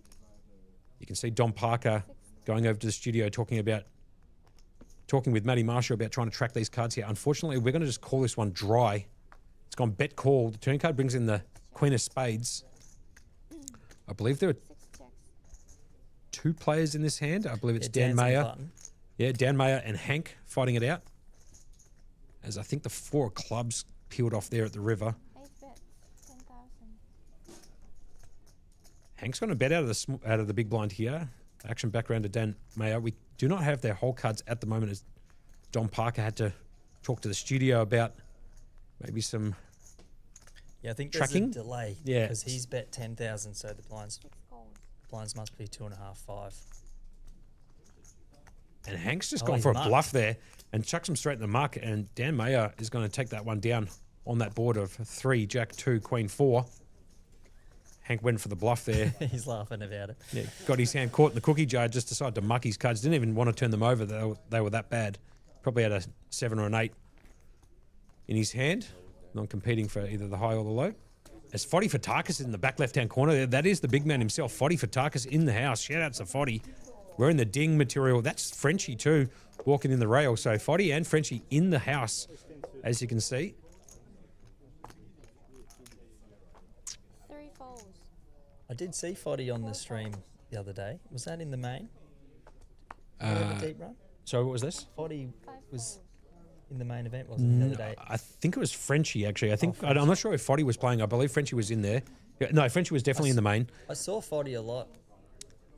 You can see Don Parker going over to the studio talking with Matty Marshall about trying to track these cards here. Unfortunately, we're going to just call this one dry. It's gone bet call. The turn card brings in the Queen of Spades. I believe there are 6 checks. 2 players in this hand. I believe it's Yeah, Dan Dan's on the Mayer. button. Yeah, Dan Mayer and Hank fighting it out. As I think the 4 of clubs peeled off there at the river. 8 bets, 10,000. Hank's going to bet out of the big blind here. Action background to Dan Mayer. We do not have their whole cards at the moment, as Don Parker had to talk to the studio about maybe some. Yeah, I think Tracking? there's a delay. Yeah. Because he's bet 10,000, so the blinds 6 calls. must be 2.5, 5. And Hank's just Oh, gone he's for a marked. bluff there and chucks him straight in the muck. And Dan Mayer is going to take that one down on that board of 3, Jack 2, Queen 4. Hank went for the bluff there. He's laughing about it. Yeah, got his hand caught in the cookie jar, just decided to muck his cards. Didn't even want to turn them over. They were that bad. Probably had a 7 or an 8 in his hand, non-competing for either the high or the low. As Foddy Fatakis in the back left-hand corner there, that is the big man himself, Foddy Fatakis in the house. Shout out to Foddy. We're in the ding material. That's Frenchie too, walking in the rail. So Foddy and Frenchie in the house, as you can see. 3 falls. I did see Foddy on the stream the other day. Was that in the main? Did he have a deep run? So what was this? Foddy 5 was falls. in the main event, wasn't he, the other day? I think it was Frenchie, actually. I'm not sure if Foddy was playing. I believe Frenchie was in there. Yeah, no, Frenchie was definitely in the main. I saw Foddy a lot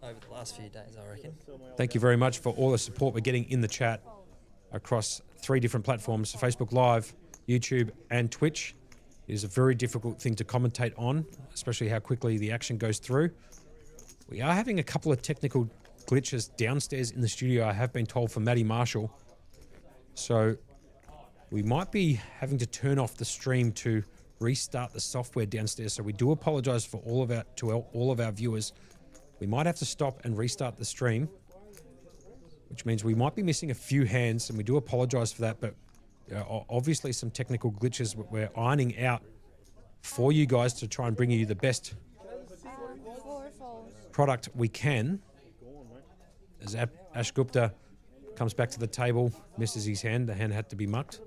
over the last few days, I reckon. Thank you very much for all the support we're getting in the chat across 3 different platforms, Facebook Live, YouTube, and Twitch. It is a very difficult thing to commentate on, especially how quickly the action goes through. We are having a couple of technical glitches downstairs in the studio, I have been told, for Matty Marshall. So we might be having to turn off the stream to restart the software downstairs. So we do apologize for all of our viewers. We might have to stop and restart the stream, which means we might be missing a few hands, and we do apologize for that. But obviously some technical glitches we're ironing out for you guys to try and bring you the best 4 falls. product we can. As Ash Gupta comes back to the table, misses his hand. The hand had to be mucked.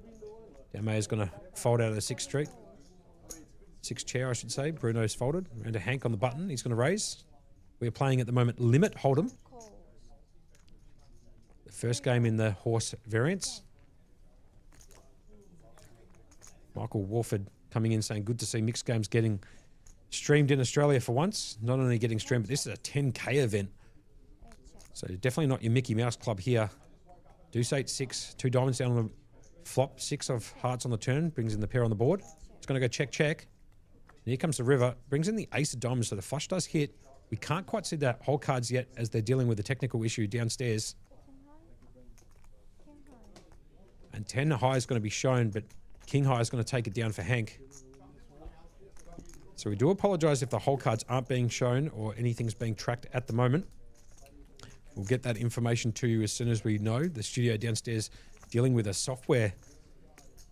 Mayer's going to fold out of the 6th street. 6th chair, I should say. Bruno's folded. And to Hank on the button. He's going to raise. We're playing at the moment Limit Hold'em. Calls. The first game in the horse variants. Michael Warford coming in saying, good to see Mixed Games getting streamed in Australia for once. Not only getting streamed, but this is a 10K event. 8 checks. So definitely not your Mickey Mouse Club here. Deuce 8, 6, 2 diamonds down on the flop, 6 of hearts on the turn, brings in the pair on the board. It's going to go check, check. And here comes the river, brings in the ace of diamonds, so the flush does hit. We can't quite see the whole cards yet as they're dealing with a technical issue downstairs. King high. King high. And 10 high is going to be shown, but King high is going to take it down for Hank. So we do apologise if the whole cards aren't being shown or anything's being tracked at the moment. We'll get that information to you as soon as we know. The studio downstairs dealing with a software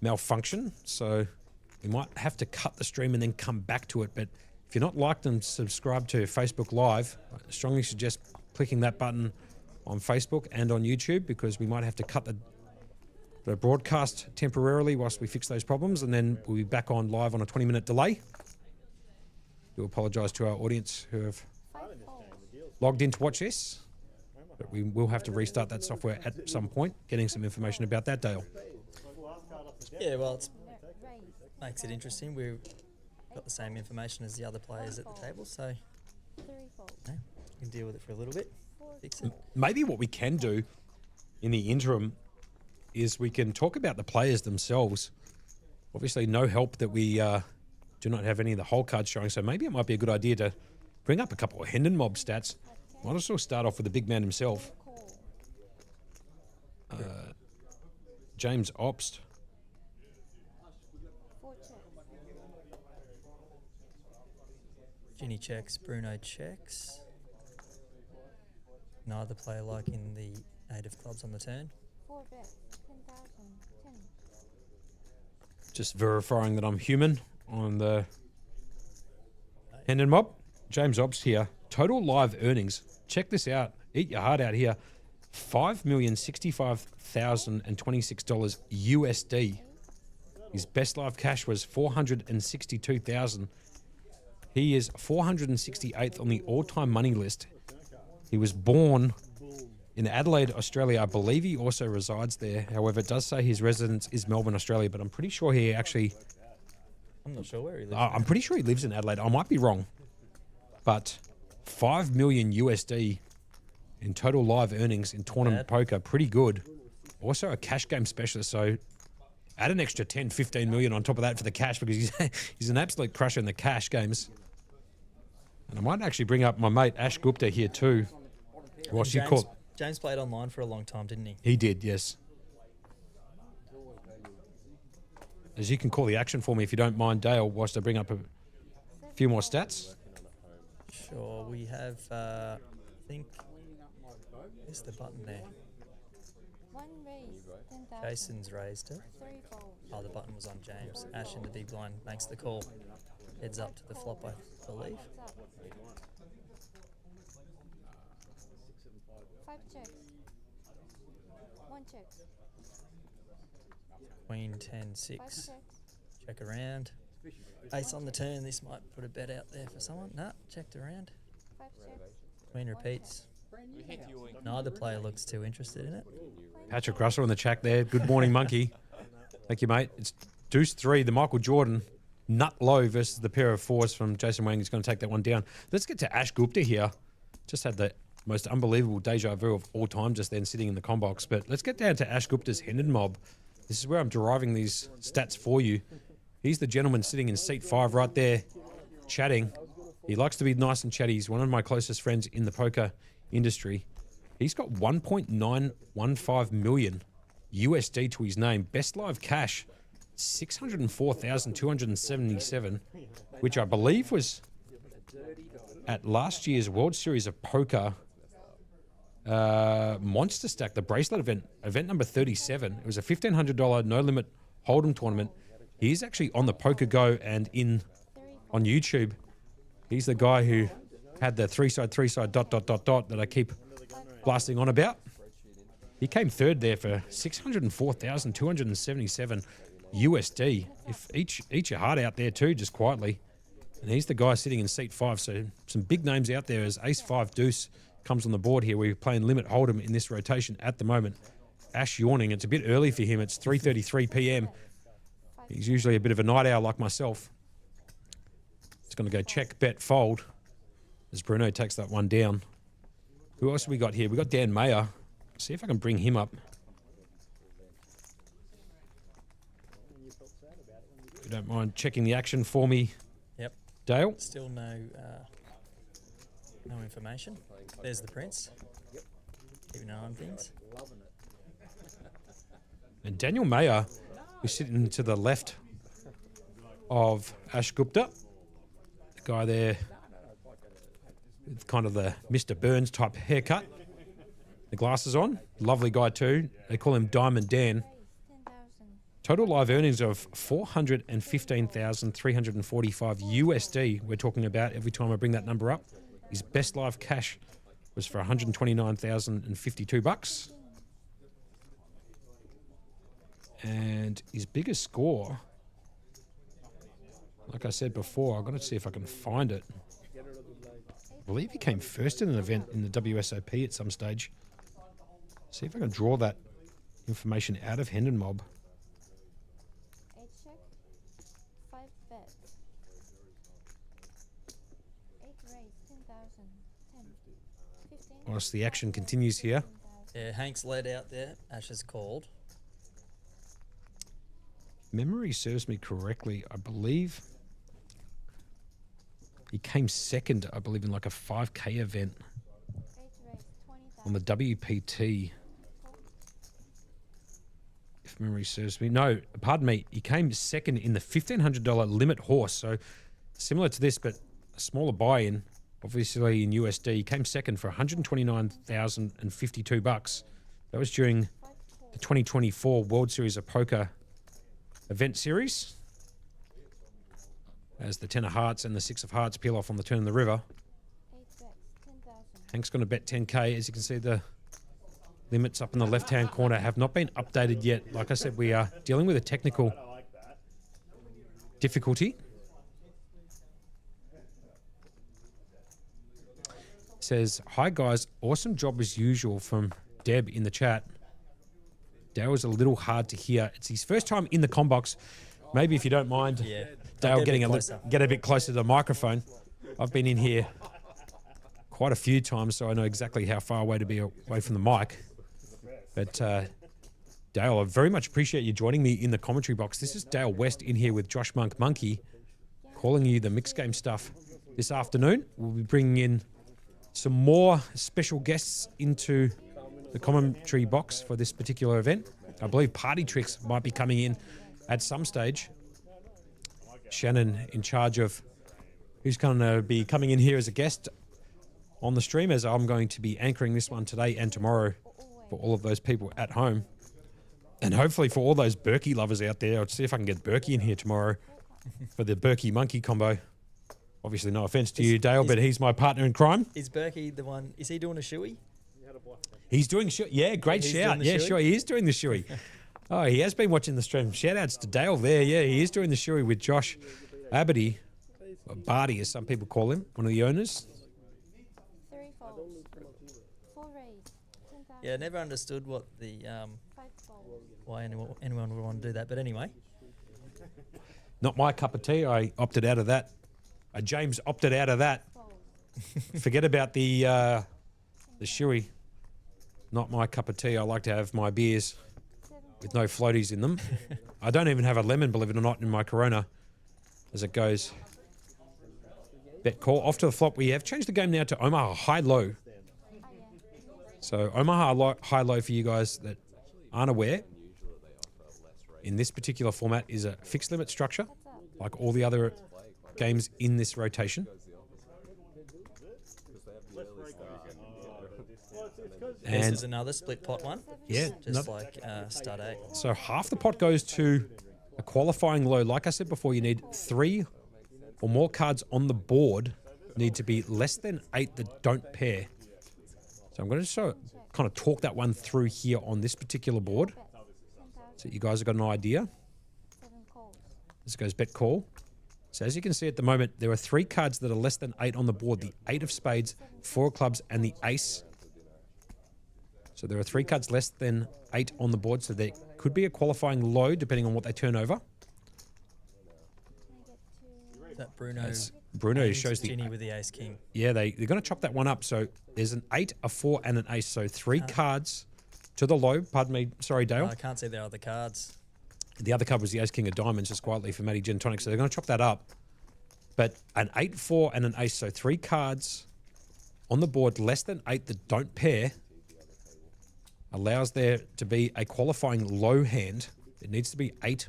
malfunction. So we might have to cut the stream and then come back to it. But if you're not liked and subscribed to Facebook Live, I strongly suggest clicking that button on Facebook and on YouTube, because we might have to cut the broadcast temporarily whilst we fix those problems, and then we'll be back on live on a 20-minute delay. Do apologise to our audience who have logged in to watch this, but we will have to restart that software at some point. Getting some information about that, Dale. Yeah, well, it makes it interesting. We've got the same information as the other players at the table, so Three folds. yeah, we can deal with it for a little bit, fix it. Maybe what we can do in the interim is we can talk about the players themselves. Obviously, no help that we do not have any of the whole cards showing, so maybe it might be a good idea to bring up a couple of Hendon Mob stats. Might as well start off with the big man himself. James Obst. 4 checks. Ginny checks, Bruno checks. Neither player liking the 8 of clubs on the turn. 4 bet. 10,000. 10. Just verifying that I'm human on the Hendon Mob. James Obst here. Total live earnings. Check this out. Eat your heart out here. $5,065,026 USD. His best live cash was $462,000. He is 468th on the all-time money list. He was born in Adelaide, Australia. I believe he also resides there. However, it does say his residence is Melbourne, Australia, but I'm pretty sure he actually... I'm not sure where he lives. I'm pretty sure he lives in Adelaide. I might be wrong. But 5 million USD in total live earnings in tournament poker. Pretty good. Also a cash game specialist, so add an extra 10, 15 million on top of that for the cash, because he's an absolute crusher in the cash games. And I might actually bring up my mate Ash Gupta here too. Whilst you call... James played online for a long time, didn't he? He did, yes. As you can call the action for me if you don't mind, Dale, whilst I bring up a few more stats. Sure, we have, I think, where's the button there? 1 raise. 10,000. Jason's raised it. 3 folds. Oh, the button was on James. Ash in the big blind makes the call. Heads up to the flop, I believe. Heads up. 5 checks. 1 checks. Queen 10, 5 6. checks. Check around. Ace on the turn. This might put a bet out there for someone. Nah, checked around. 5 checks. Queen repeats. Neither player looks too interested in it. Patrick Russell in the chat there. Good morning, Monkey. Thank you, mate. It's deuce 3, the Michael Jordan. Nut low versus the pair of 4s from Jason Wang. He's going to take that one down. Let's get to Ash Gupta here. Just had the most unbelievable deja vu of all time just then sitting in the com box. But let's get down to Ash Gupta's Hendon Mob. This is where I'm deriving these stats for you. He's the gentleman sitting in seat 5 right there, chatting. He likes to be nice and chatty. He's one of my closest friends in the poker industry. He's got 1.915 million USD to his name. Best live cash, 604,277, which I believe was at last year's World Series of Poker Monster Stack, the bracelet event number 37. It was a $1,500 no-limit Hold'em tournament. He's actually on the Poker Go and on YouTube. He's the guy who had the three side dot that I keep blasting on about. He came third there for 604,277 USD. If eat your heart out there too, just quietly. And he's the guy sitting in seat 5. So some big names out there as Ace 5 Deuce comes on the board here. We're playing Limit Hold'em in this rotation at the moment. Ash yawning. It's a bit early for him. It's 3:33 p.m. He's usually a bit of a night owl like myself. It's going to go check, bet, fold as Bruno takes that one down. Who else have we got here? We got Dan Mayer. See if I can bring him up. If you don't mind checking the action for me, Yep. Dale. Still no information. There's the Prince. Keep an eye on things. And Daniel Mayer, who's sitting to the left of Ash Gupta. The guy there with kind of the Mr. Burns type haircut. The glasses on. Lovely guy too. They call him Diamond Dan. 10,000. Total live earnings of 415,345 USD. We're talking about every time I bring that number up. His best live cash was for 129,052 bucks. And his biggest score, like I said before, I'm going to see if I can find it. I believe he came first in an event in the WSOP at some stage. See if I can draw that information out of Hendon Mob. 8 check. 5 bet. 8 raise. 10,000. 10. 15. Whilst the action continues here. 10,000. Yeah, Hank's led out there. Ash has called. Memory serves me correctly, I believe he came second, I believe, in like a 5K event 8 raise. 20,000. on the WPT. If memory serves me. No, pardon me. He came second in the $1,500 limit horse. So similar to this, but a smaller buy-in, obviously in USD. He came second for 129,052 bucks. That was during the 2024 World Series of Poker event series, as the 10 of hearts and the 6 of hearts peel off on the turn of the river. 8 bets. 10,000. Hank's going to bet 10K. As you can see, the limits up in the left-hand corner have not been updated yet. Like I said, we are dealing with a technical difficulty. Says, hi guys, awesome job as usual from Deb in the chat. Dale was a little hard to hear. It's his first time in the combox. Maybe if you don't mind, Yeah. Dale, Get a bit get a bit closer to the microphone. I've been in here quite a few times, so I know exactly how far away to be away from the mic. But Dale, I very much appreciate you joining me in the commentary box. This is Dale West in here with Josh Monk Monkey, calling you the mixed game stuff this afternoon. We'll be bringing in some more special guests into the commentary box for this particular event. I believe Party Tricks might be coming in at some stage. Shannon in charge of who's going to be coming in here as a guest on the stream, as I'm going to be anchoring this one today and tomorrow for all of those people at home. And hopefully for all those Berkey lovers out there, I'll see if I can get Berkey in here tomorrow for the Berkey Monkey combo. Obviously, no offense to you, Dale, but he's my partner in crime. Is Berkey the one? Is he doing a shoey? He's doing yeah, great He's shout. doing the Yeah, shoey? sure, he is doing the shoey. Oh, he has been watching the stream. Shout outs to Dale there. Yeah, he is doing the shoey with Josh Abity, or Barty as some people call him, one of the owners. 3 folds. 4 raise. 10,000. Yeah, I never understood what the 5 folds. why anyone would want to do that. But anyway, Not my cup of tea. I opted out of that. James opted out of that. Folds. Forget about the shoey. Not my cup of tea. I like to have my beers 7 with no floaties in them. I don't even have a lemon, believe it or not, in my Corona as it goes. Bet call. Off to the flop. We have changed the game now to Omaha high-low. Oh, yeah. So Omaha high-low, for you guys that aren't aware, in this particular format is a fixed limit structure, What's up? like all the other games in this rotation. this And is another split pot one, yeah, just like stud 8. so half the pot goes to a qualifying low. Like I said before, you need 3 or more cards on the board need to be less than 8 that don't pair. So I'm going to kind of talk that one through here on this particular board, Bet. 10,000. so you guys have got an idea. 7 calls. This goes bet call. So as you can see at the moment, there are 3 cards that are less than 8 on the board. The 8 of spades, 4 of clubs, and the ace. So there are 3 cards less than 8 on the board. So there could be a qualifying low depending on what they turn over. Can I get to That Bruno. That's Bruno aims shows the... Ginny with the ace king. Yeah, they're going to chop that one up. So there's an 8, a 4, and an ace. So 3 cards to the low. Pardon me. Sorry, Dale. I can't see their other cards. The other card was the ace king of diamonds, just quietly for Matty Gin Tonic. So they're going to chop that up. But an 8, 4, and an ace. So 3 cards on the board less than 8 that don't pair allows there to be a qualifying low hand. It needs to be 8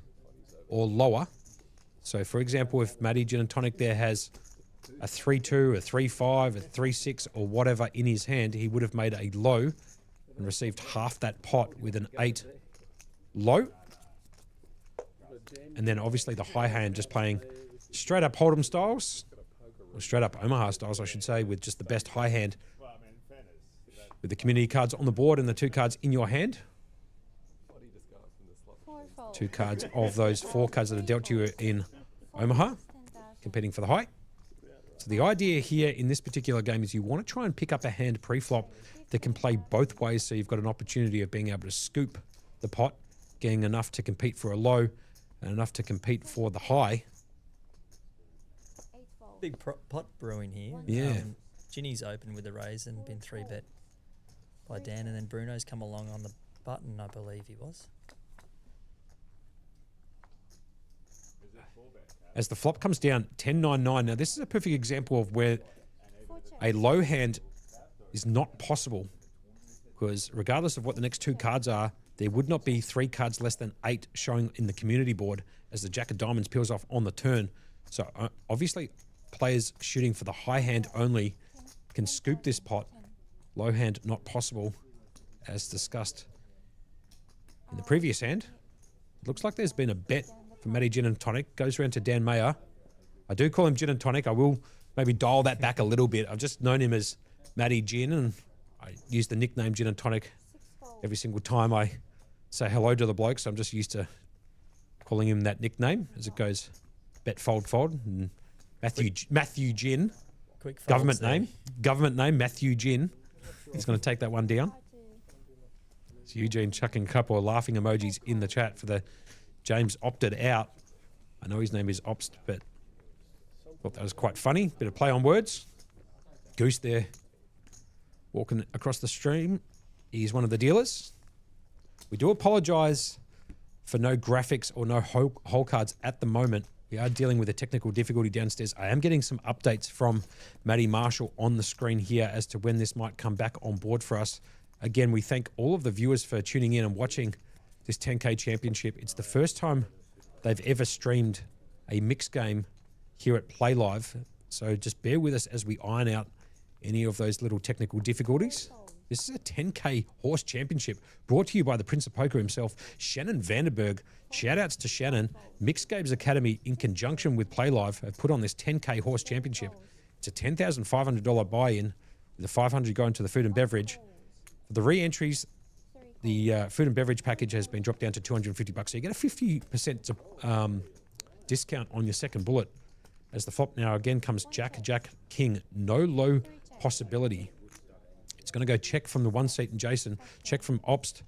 or lower. So, for example, if Matty Gin and Tonic there has a 3-2, a 3-5, a 3-6, or whatever in his hand, he would have made a low and received half that pot with an 8 low. And then obviously the high hand just playing straight up Hold'em styles, or straight up Omaha styles, I should say, with just the best high hand with the community cards on the board and the 2 cards in your hand. 4 fold. 2 cards of those 4 cards that are dealt to you in Omaha, 10,000. competing for the high. So the idea here in this particular game is you want to try and pick up a hand pre-flop that can play both ways, so you've got an opportunity of being able to scoop the pot, getting enough to compete for a low and enough to compete for the high. 8 fold. Big pot brewing here. Yeah. Ginny's open with the raise and been 3-bet by Dan, and then Bruno's come along on the button, I believe he was. As the flop comes down 10-9-9. Now this is a perfect example of where 4 check. a low hand is not possible, because regardless of what the next 2 cards are, there would not be 3 cards less than 8 showing in the community board as the Jack of Diamonds peels off on the turn. So obviously players shooting for the high hand only can scoop this pot. Low hand not possible, as discussed in the previous hand. It looks like there's been a bet for Matty Gin and Tonic. Goes around to Dan Mayer. I do call him Gin and Tonic. I will maybe dial that back a little bit. I've just known him as Matty Gin, and I use the nickname Gin and Tonic 6 fold. every single time I say hello to the bloke. So I'm just used to calling him that nickname as it goes bet, fold, fold. And Matthew Gin, Quick folds government there. name, Matthew Gin. He's going to take that one down. 5 2. It's Eugene chucking a couple of laughing emojis in the chat for the James opted out. I know his name is Obst, but thought that was quite funny. Bit of play on words. Goose there walking across the stream. He's one of the dealers. We do apologise for no graphics or no hole cards at the moment. We are dealing with a technical difficulty downstairs. I am getting some updates from Matty Marshall on the screen here as to when this might come back on board for us. Again, we thank all of the viewers for tuning in and watching this 10K championship. It's the first time they've ever streamed a mixed game here at Playlive. So just bear with us as we iron out any of those little technical difficulties. This is a 10K horse championship brought to you by the Prince of Poker himself, Shannon Vanderberg. Shout outs to Shannon. Mixed Games Academy, in conjunction with Playlive, have put on this 10K horse championship. It's a $10,500 buy-in, with the $500 going to the food and beverage. For the re-entries, the food and beverage package has been dropped down to $250, so you get a 50% discount on your second bullet. As the flop now again comes Jack, Jack, King. No low possibility. It's going to go check from the 1 seat and Jason. Check from Obst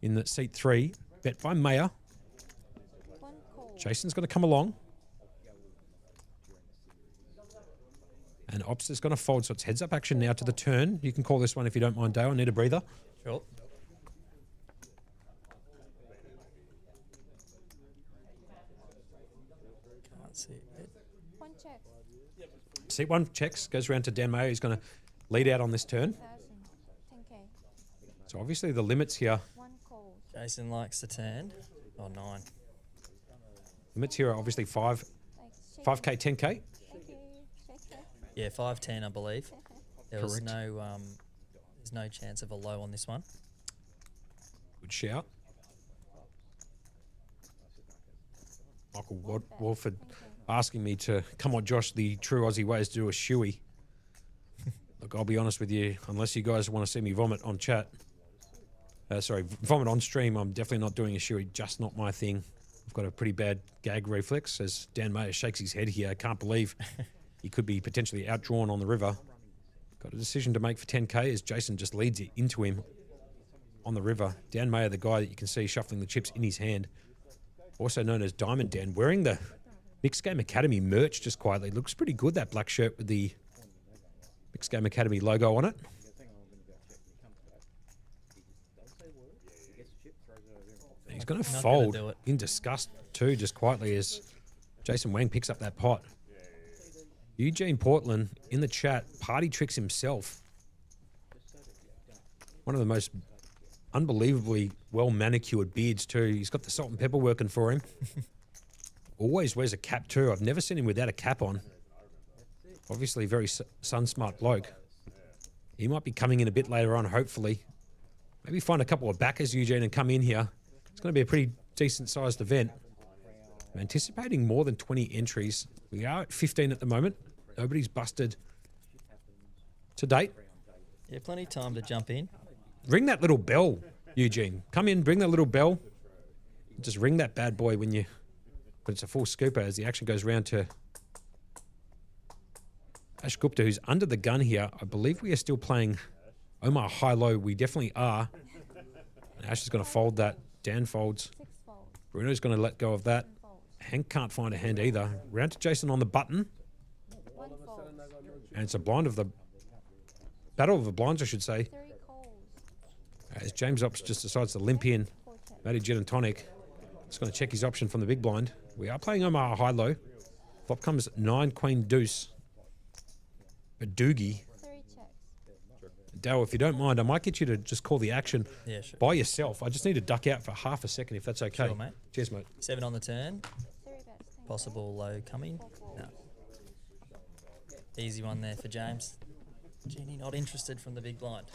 in the seat 3. Bet by Mayer. 1 call. Jason's going to come along. And Obst is going to fold, so it's heads up action now to the turn. You can call this one if you don't mind, Dale. I need a breather. Sure. Can't see it. 1 check. Seat 1 checks, goes around to Dan Mayer. He's going to lead out on this turn. 1,000. 10K. So obviously the limits here, 1 call. Jason likes the turn. Oh, 9. limits here are obviously 5, Like, 5K, 10K. Thank you. Check. Yeah, 5-10, I believe. There was Correct. no, there's no chance of a low on this one. Good shout. Michael Walford asking me to come on, Josh, the true Aussie way is to do a shoey. Look, I'll be honest with you, unless you guys want to see me vomit on chat, vomit on stream, I'm definitely not doing a shoey, just not my thing. I've got a pretty bad gag reflex, as Dan Mayer shakes his head here. I can't believe he could be potentially outdrawn on the river. Got a decision to make for 10K as Jason just leads it into him on the river. Dan Mayer, the guy that you can see shuffling the chips in his hand, also known as Diamond Dan, wearing the Mixed Game Academy merch just quietly. Looks pretty good, that black shirt with the Mixed Game Academy logo on it. He's going to Not gonna fold do it. in disgust too, just quietly, as Jason Wang picks up that pot. Eugene Portland in the chat, party tricks himself. One of the most unbelievably well manicured beards too. He's got the salt and pepper working for him. Always wears a cap too. I've never seen him without a cap on. Obviously very sun smart bloke. He might be coming in a bit later on, hopefully. Maybe find a couple of backers, Eugene, and come in here. It's going to be a pretty decent sized event. I'm anticipating more than 20 entries. We are at 15 at the moment. Nobody's busted to date. Yeah, plenty of time to jump in. Ring that little bell, Eugene. Come in, bring that little bell. Just ring that bad boy when it's a full scooper as the action goes round to Ash Gupta, who's under the gun here. I believe we are still playing Omar high-low. We definitely are. And Ash is going to fold that. Dan folds. 6 fold. Bruno's going to let go of that. 7 fold. Hank can't find a hand either. Round to Jason on the button. 1 fold. And it's a battle of the blinds, I should say. 3 calls. As James Ops just decides to limp in. 4 check. Matty Gin and Tonic. Just going to check his option from the big blind. We are playing Omar high-low. Flop comes 9 Queen Deuce. But Doogie. 3 checks. Dale, if you don't mind, I might get you to just call the action Yeah, sure. by yourself. I just need to duck out for half a second if that's okay. Sure, mate. Cheers, mate. 7 on the turn. 3 bets. 10K. Possible low coming. 4 fold. No. Easy one there for James. Genie not interested from the big blind.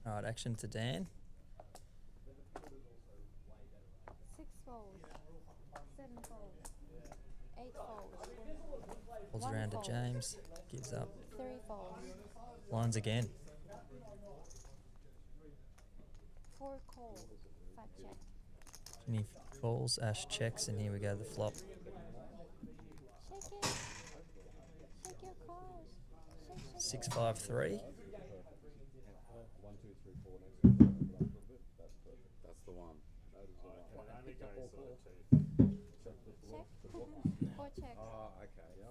All right, action to Dan. 6 folds. 7 folds. 8 folds. Pulls 1 around to fold. James. Gives up. 3 folds. Lines again. 4 calls. 5 check. Genie calls. Ash checks, and here we go, the flop. Shake it. Shake your calls. Shake, shake. 6-5-3. That's the one. Only go sort of 2. Check. 4 checks.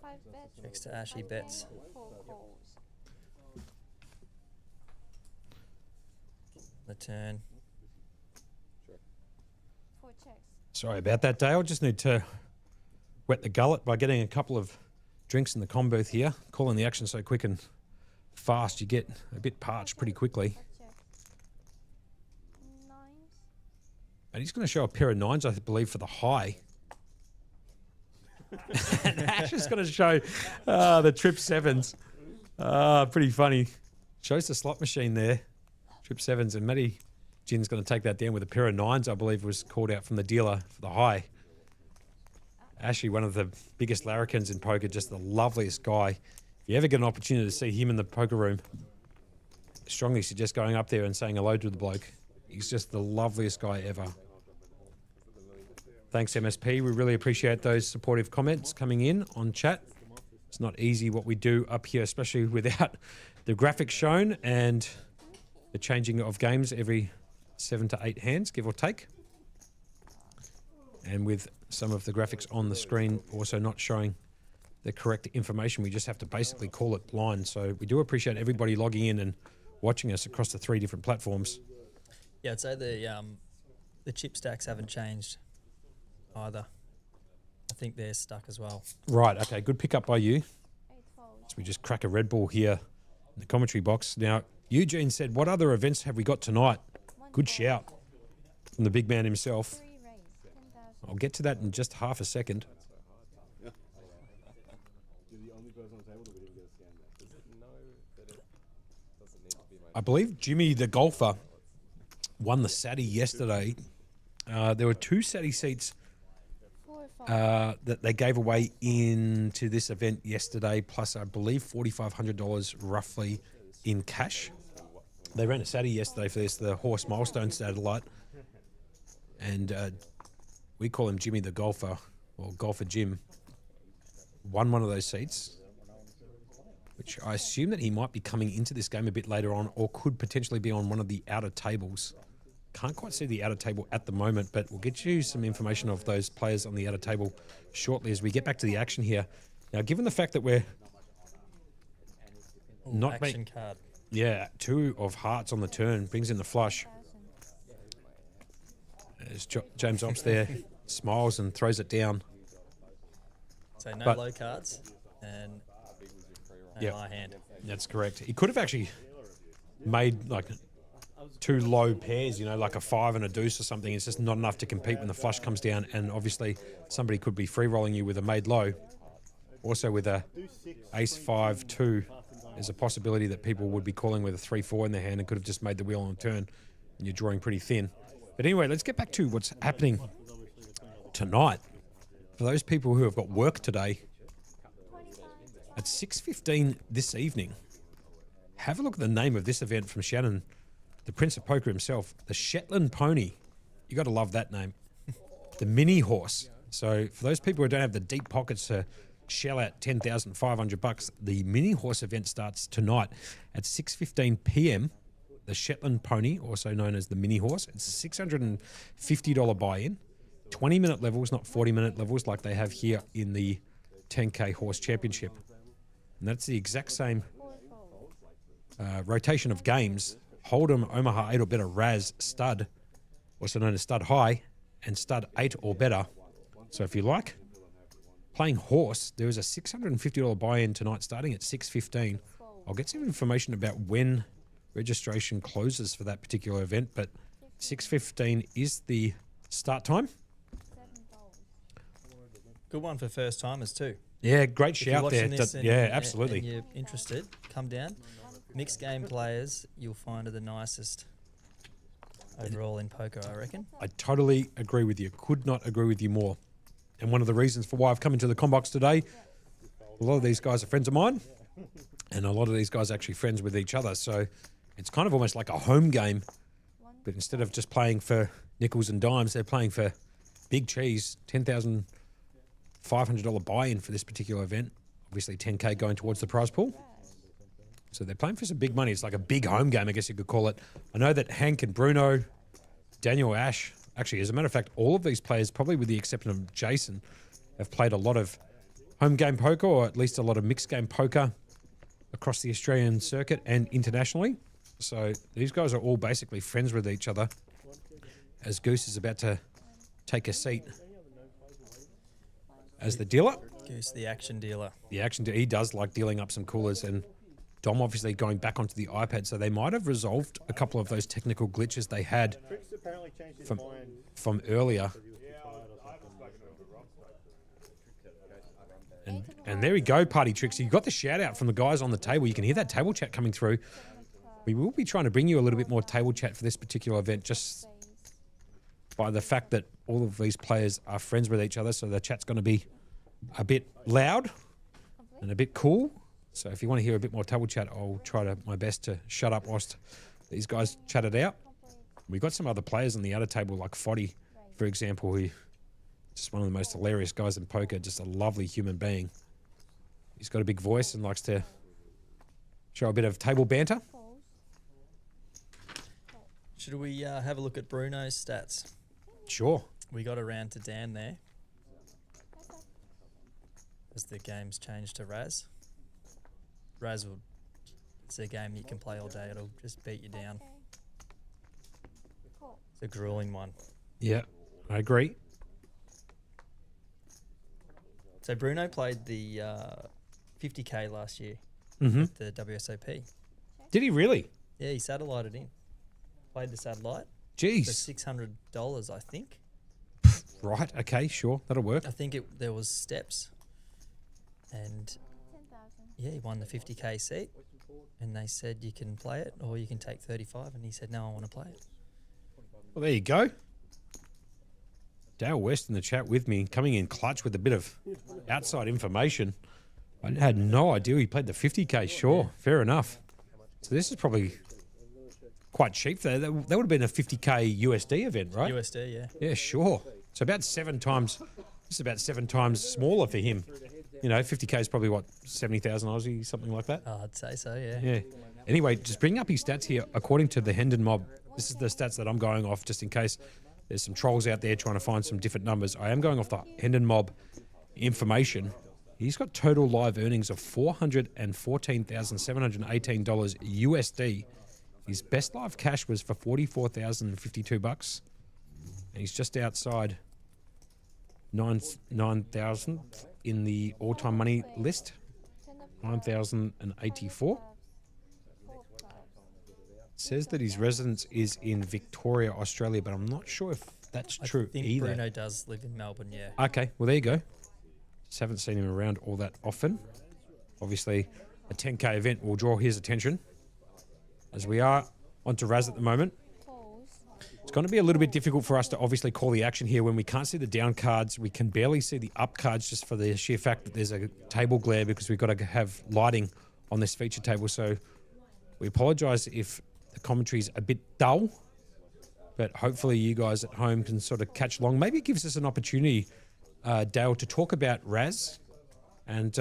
5 bets. Checks to Ash, he 5 bets. 4 calls. The turn. 4 checks. Sorry about that, Dale. Just need to wet the gullet by getting a couple of drinks in the comm booth here. Calling the action so quick and fast, you get a bit parched pretty quickly. 5 check. 9s. And he's going to show a pair of 9s, I believe, for the high. And Ash is going to show the trip 7s. Pretty funny. Shows the slot machine there. Trip 7s. And Matty Gin's going to take that down with a pair of 9s, I believe, was called out from the dealer for the high. Ashy, one of the biggest larrikins in poker, just the loveliest guy. If you ever get an opportunity to see him in the poker room, strongly suggest going up there and saying hello to the bloke. He's just the loveliest guy ever. Thanks, MSP. We really appreciate those supportive comments coming in on chat. It's not easy what we do up here, especially without the graphics shown and the changing of games every 7 to 8 hands, give or take. And with some of the graphics on the screen also not showing the correct information, we just have to basically call it blind. So we do appreciate everybody logging in and watching us across the 3 different platforms. Yeah, I'd say the chip stacks haven't changed either. I think they're stuck as well. Right, okay, good pickup by you. 8 folds. So we just crack a Red Bull here in the commentary box. Now, Eugene said, what other events have we got tonight? 1 Good fold. shout from the big man himself. 3 raise. 10,000. I'll get to that in just half a second. You're the only person on the table that would even get a scan there. Does it know that it doesn't need to be my... I believe Jimmy the golfer won the Saturday yesterday. There were 2 Saturday seats 4 folds. that they gave away into this event yesterday, plus I believe $4,500 roughly in cash. They ran a Saturday yesterday for this, the Horse Milestone Satellite, and we call him Jimmy the golfer, or Golfer Jim. Won one of those seats, which I assume that he might be coming into this game a bit later on, or could potentially be on one of the outer tables. Can't quite see the outer table at the moment, but we'll get you some information of those players on the outer table shortly as we get back to the action here. Now, given the fact that we're Ooh, not action card. Yeah, 2 of hearts on the turn. Brings in the flush. There's James Ops there. Smiles and throws it down. So no But- low cards and no Yep. high hand. That's correct. He could have actually made like 2 low pairs, like a 5 and a deuce or something. It's just not enough to compete when the flush comes down. And obviously somebody could be free rolling you with a made low. Also with a ace 5 2, there's a possibility that people would be calling with a 3-4 in their hand and could have just made the wheel on the turn, and you're drawing pretty thin. But anyway, let's get back to what's happening tonight. For those people who have got work today, at 6:15 this evening, have a look at the name of this event from Shannon, the Prince of Poker himself, the Shetland Pony. You got to love that name. The mini horse. So for those people who don't have the deep pockets to shell out $10,500, the mini horse event starts tonight at 6:15 p.m. The Shetland Pony, also known as the mini horse. It's a $650 buy-in, 20-minute levels, not 40-minute levels like they have here in the 10K Horse Championship. And that's the exact same rotation of games. Hold'em, Omaha 8 or better, Raz, Stud, also known as Stud High, and Stud 8 or better. So if you like playing horse, there is a $650 buy-in tonight starting at 6:15. I'll get some information about when registration closes for that particular event, but 6:15 is the start time. Good one for first timers too. Yeah, great If you're shout there. watching this and- Yeah, and- absolutely. And you're interested, come down. Mixed game players, you'll find are the nicest overall in poker, I reckon. I totally agree with you. Could not agree with you more. And one of the reasons for why I've come into the Combox today, a lot of these guys are friends of mine, and a lot of these guys are actually friends with each other. So it's kind of almost like a home game, but instead of just playing for nickels and dimes, they're playing for big cheese, $10,500 buy-in for this particular event. Obviously 10K going towards the prize pool. So they're playing for some big money. It's like a big home game, I guess you could call it. I know that Hank and Bruno, Daniel Ash, actually, as a matter of fact, all of these players, probably with the exception of Jason, have played a lot of home game poker, or at least a lot of mixed game poker across the Australian circuit and internationally. So these guys are all basically friends with each other. As Goose is about to take a seat as the dealer. Goose, the action dealer. The action, he does like dealing up some coolers, and Dom obviously going back onto the iPad, so they might have resolved a couple of those technical glitches they had Tricks apparently changed his from mind. from earlier. And there we go, Party Tricks. You got the shout out from the guys on the table. You can hear that table chat coming through. We will be trying to bring you a little bit more table chat for this particular event, just by the fact that all of these players are friends with each other, so the chat's going to be a bit loud and a bit cool. So if you want to hear a bit more table chat, I'll try my best to shut up whilst these guys chat it out. We've got some other players on the other table, like Foddy, for example, who just one of the most hilarious guys in poker, just a lovely human being. He's got a big voice and likes to show a bit of table banter. Should we have a look at Bruno's stats? Sure. We got around to Dan there as the game's changed to Raz. Raz will, it's a game you can play all day. It'll just beat you down. It's a grueling one. Yeah, I agree. So Bruno played the 50K last year Mm-hmm. at the WSOP. Did he really? Yeah, he satellited in. Played the satellite for Jeez. $600, I think. Right, okay, sure. That'll work. I think there was steps. And yeah, he won the 50K seat. And they said you can play it or you can take 35. And he said, no, I want to play it. Well, there you go. Dale West in the chat with me, coming in clutch with a bit of outside information. I had no idea he played the 50K. Sure, fair enough. So this is probably quite cheap. That would have been a 50K USD event, right? USD, yeah. Yeah, sure. So about 7 times. This is about 7 times smaller for him. You know, 50K is probably what, 70,000 Aussie, something like that. I'd say so, yeah. Yeah. Anyway, just bring up his stats here. According to the Hendon Mob, this is the stats that I'm going off, just in case there's some trolls out there trying to find some different numbers. I am going off the Hendon Mob information. He's got total live earnings of $414,718 USD. His best live cash was for $44,052, and he's just outside 9,000 in the all-time money list. 9,084. Says that his residence is in Victoria, Australia, but I'm not sure if that's true I think either. Bruno does live in Melbourne, yeah. Okay, well, there you go. Just haven't seen him around all that often. Obviously, a 10K event will draw his attention. As we are onto Raz at the moment, it's going to be a little bit difficult for us to obviously call the action here when we can't see the down cards. We can barely see the up cards just for the sheer fact that there's a table glare because we've got to have lighting on this feature table. So we apologise if the commentary's a bit dull, but hopefully you guys at home can sort of catch along. Maybe it gives us an opportunity, Dale, to talk about Raz and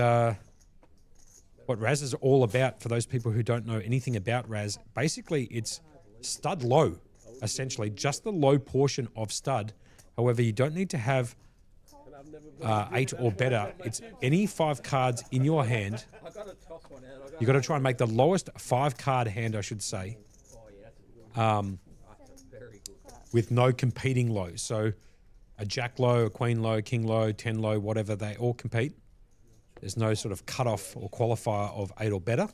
what Raz is all about for those people who don't know anything about Raz. Basically, it's stud low, essentially, just the low portion of stud. However, you don't need to have 8 or better. It's any 5 cards in your hand. You've got to try and make the lowest 5-card hand, I should say, with no competing lows. So a jack low, a queen low, king low, 10 low, whatever, they all compete. There's no sort of cutoff or qualifier of 8 or better.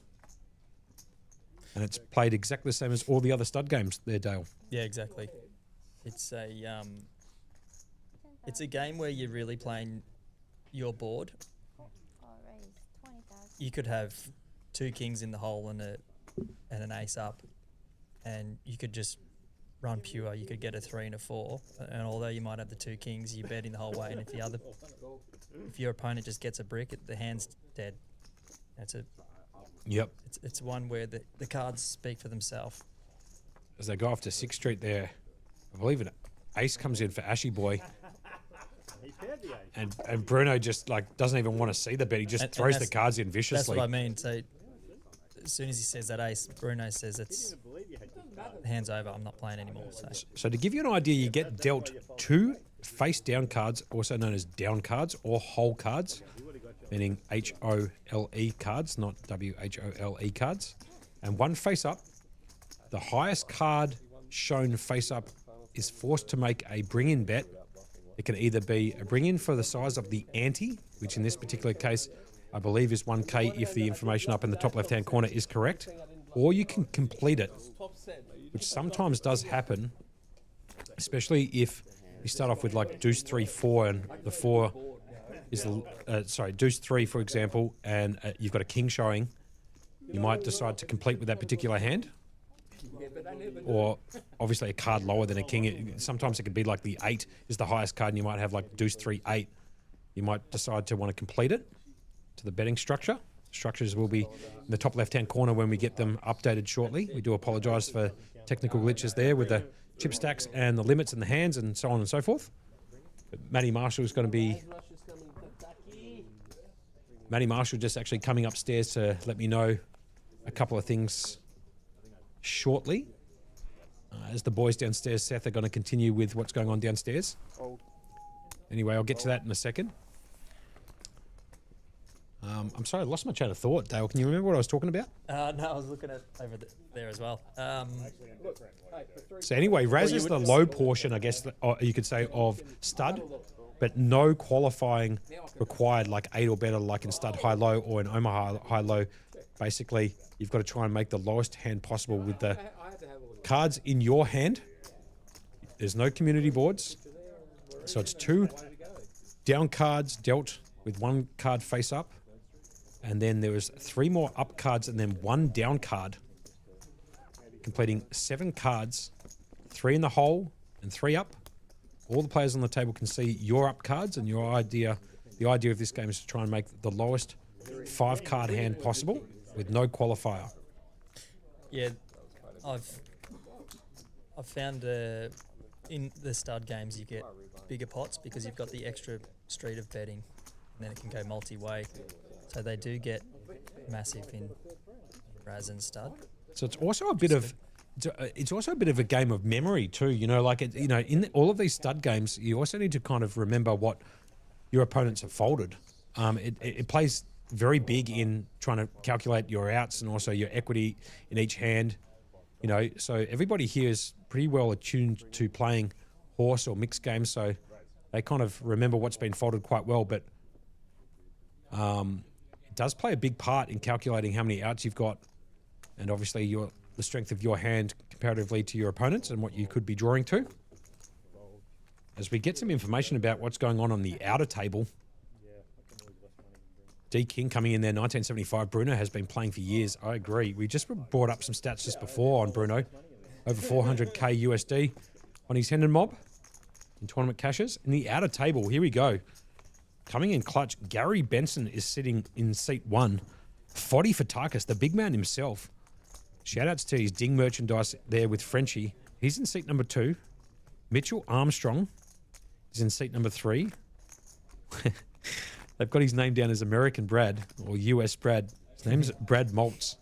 And it's played exactly the same as all the other stud games there, Dale. Yeah, exactly. It's a game where you're really playing your board. You could have 2 kings in the hole and an ace up, and you could just run pure. You could get a 3 and a 4, and although you might have the 2 kings, you're betting the whole way. And if your opponent just gets a brick, the hand's dead. Yep. It's one where the cards speak for themselves. As they go off to 6th Street there, I believe an ace comes in for Ashy Boy. And Bruno just doesn't even want to see the bet. He just throws the cards in viciously. That's what I mean. So as soon as he says that ace, Bruno says it's hands over. I'm not playing anymore. So to give you an idea, you get dealt 2 face down cards, also known as down cards or hole cards, meaning HOLE cards, not WHOLE cards, and 1 face up. The highest card shown face up is forced to make a bring-in bet. It can either be a bring-in for the size of the ante, which in this particular case, I believe is 1K if the information up in the top left-hand corner is correct, or you can complete it, which sometimes does happen, especially if you start off with like deuce 3, 4, and the 4 is, deuce 3, for example, and you've got a king showing. You might decide to complete with that particular hand, or obviously a card lower than a king. Sometimes it could be like the 8 is the highest card, and you might have like deuce 3, 8. You might decide to want to complete it to the betting structure. Structures will be in the top left-hand corner when we get them updated shortly. We do apologise for technical glitches there with the chip stacks and the limits and the hands and so on and so forth. But Matty Marshall is going to be... Matty Marshall just actually coming upstairs to let me know a couple of things shortly. As the boys downstairs, Seth, are going to continue with what's going on downstairs. Anyway, I'll get to that in a second. I'm sorry, I lost my train of thought, Dale. Can you remember what I was talking about? No, I was looking at over there as well. So anyway, Raz is the low portion, I guess, you could say, of stud, but no qualifying required like 8 or better like in stud high-low or in Omaha high-low. Basically, you've got to try and make the lowest hand possible with the cards in your hand. There's no community boards. So it's 2 down cards dealt with 1 card face up. And then there was 3 more up cards and then 1 down card, completing 7 cards, 3 in the hole and 3 up. All the players on the table can see your up cards, and your idea, the idea of this game is to try and make the lowest 5-card hand possible with no qualifier. Yeah, I've found in the stud games you get bigger pots because you've got the extra street of betting, and then it can go multi-way. So they do get massive in Raz and stud. So it's also a bit of a game of memory too. You know, like in all of these stud games, you also need to kind of remember what your opponents have folded. It plays very big in trying to calculate your outs and also your equity in each hand. You know, so everybody here is pretty well attuned to playing horse or mixed games, so they kind of remember what's been folded quite well. But it does play a big part in calculating how many outs you've got, and obviously the strength of your hand comparatively to your opponents and what you could be drawing to. As we get some information about what's going on the outer table, D King coming in there, 1975. Bruno has been playing for years. I agree. We just brought up some stats just before on Bruno. Over 400k USD on his Hendon mob in tournament cashes. In the outer table, here we go. Coming in clutch, Gary Benson is sitting in seat 1. Foddy Fatakis, the big man himself. Shout-outs to his ding merchandise there with Frenchie. He's in seat number 2. Mitchell Armstrong is in seat number 3. They've got his name down as American Brad or US Brad. His name's Brad Maltz.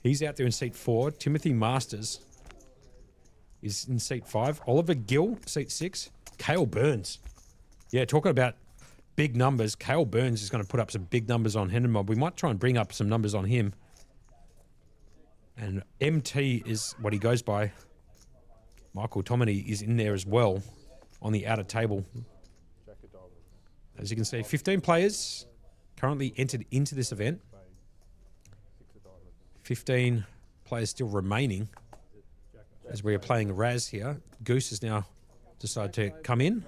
He's out there in seat 4. Timothy Masters is in seat 5. Oliver Gill, seat 6. Cale Burns. Yeah, talking about big numbers. Cale Burns is going to put up some big numbers on Hendon Mob. We might try and bring up some numbers on him. And MT is what he goes by. Michael Tomini is in there as well on the outer table. As you can see, 15 players currently entered into this event. 15 players still remaining as we are playing Raz here. Goose has now decided to come in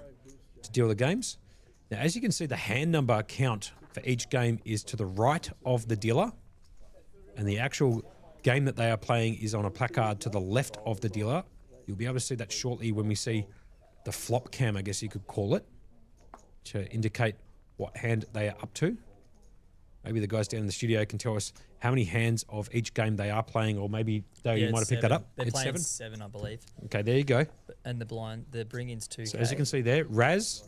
to deal the games. Now, as you can see, the hand number count for each game is to the right of the dealer, and the actual game that they are playing is on a placard to the left of the dealer. You'll be able to see that shortly when we see the flop cam, I guess you could call it, to indicate what hand they are up to. Maybe the guys down in the studio can tell us how many hands of each game they are playing, or maybe you might have picked that up. They're It's playing 7? 7, I believe. Okay, there you go. And the bring-in's 2K. So as you can see there, Raz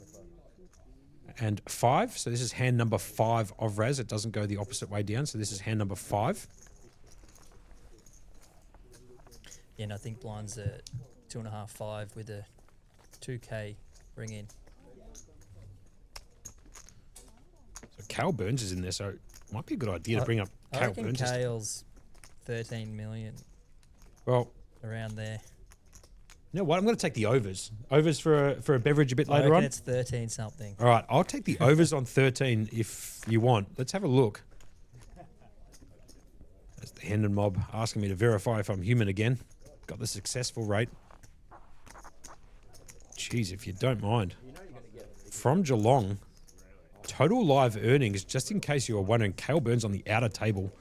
and 5. So this is hand number 5 of Raz. It doesn't go the opposite way down. So this is hand number 5. Yeah, and I think blinds are 2.5, 5 with a 2K bring-in. So Cale Burns is in there, so it might be a good idea to bring up I Cale reckon Burns. Cale's 13 million, Well, around there. you know what? I'm going to take the overs. Overs for a beverage a bit I later reckon on. it's 13 something. All right, I'll take the overs on 13 if you want. Let's have a look. That's the Hendon mob asking me to verify if I'm human again. Got the successful rate. Jeez, if you don't mind. From Geelong, total live earnings, just in case you were wondering, Cale Burns on the outer table.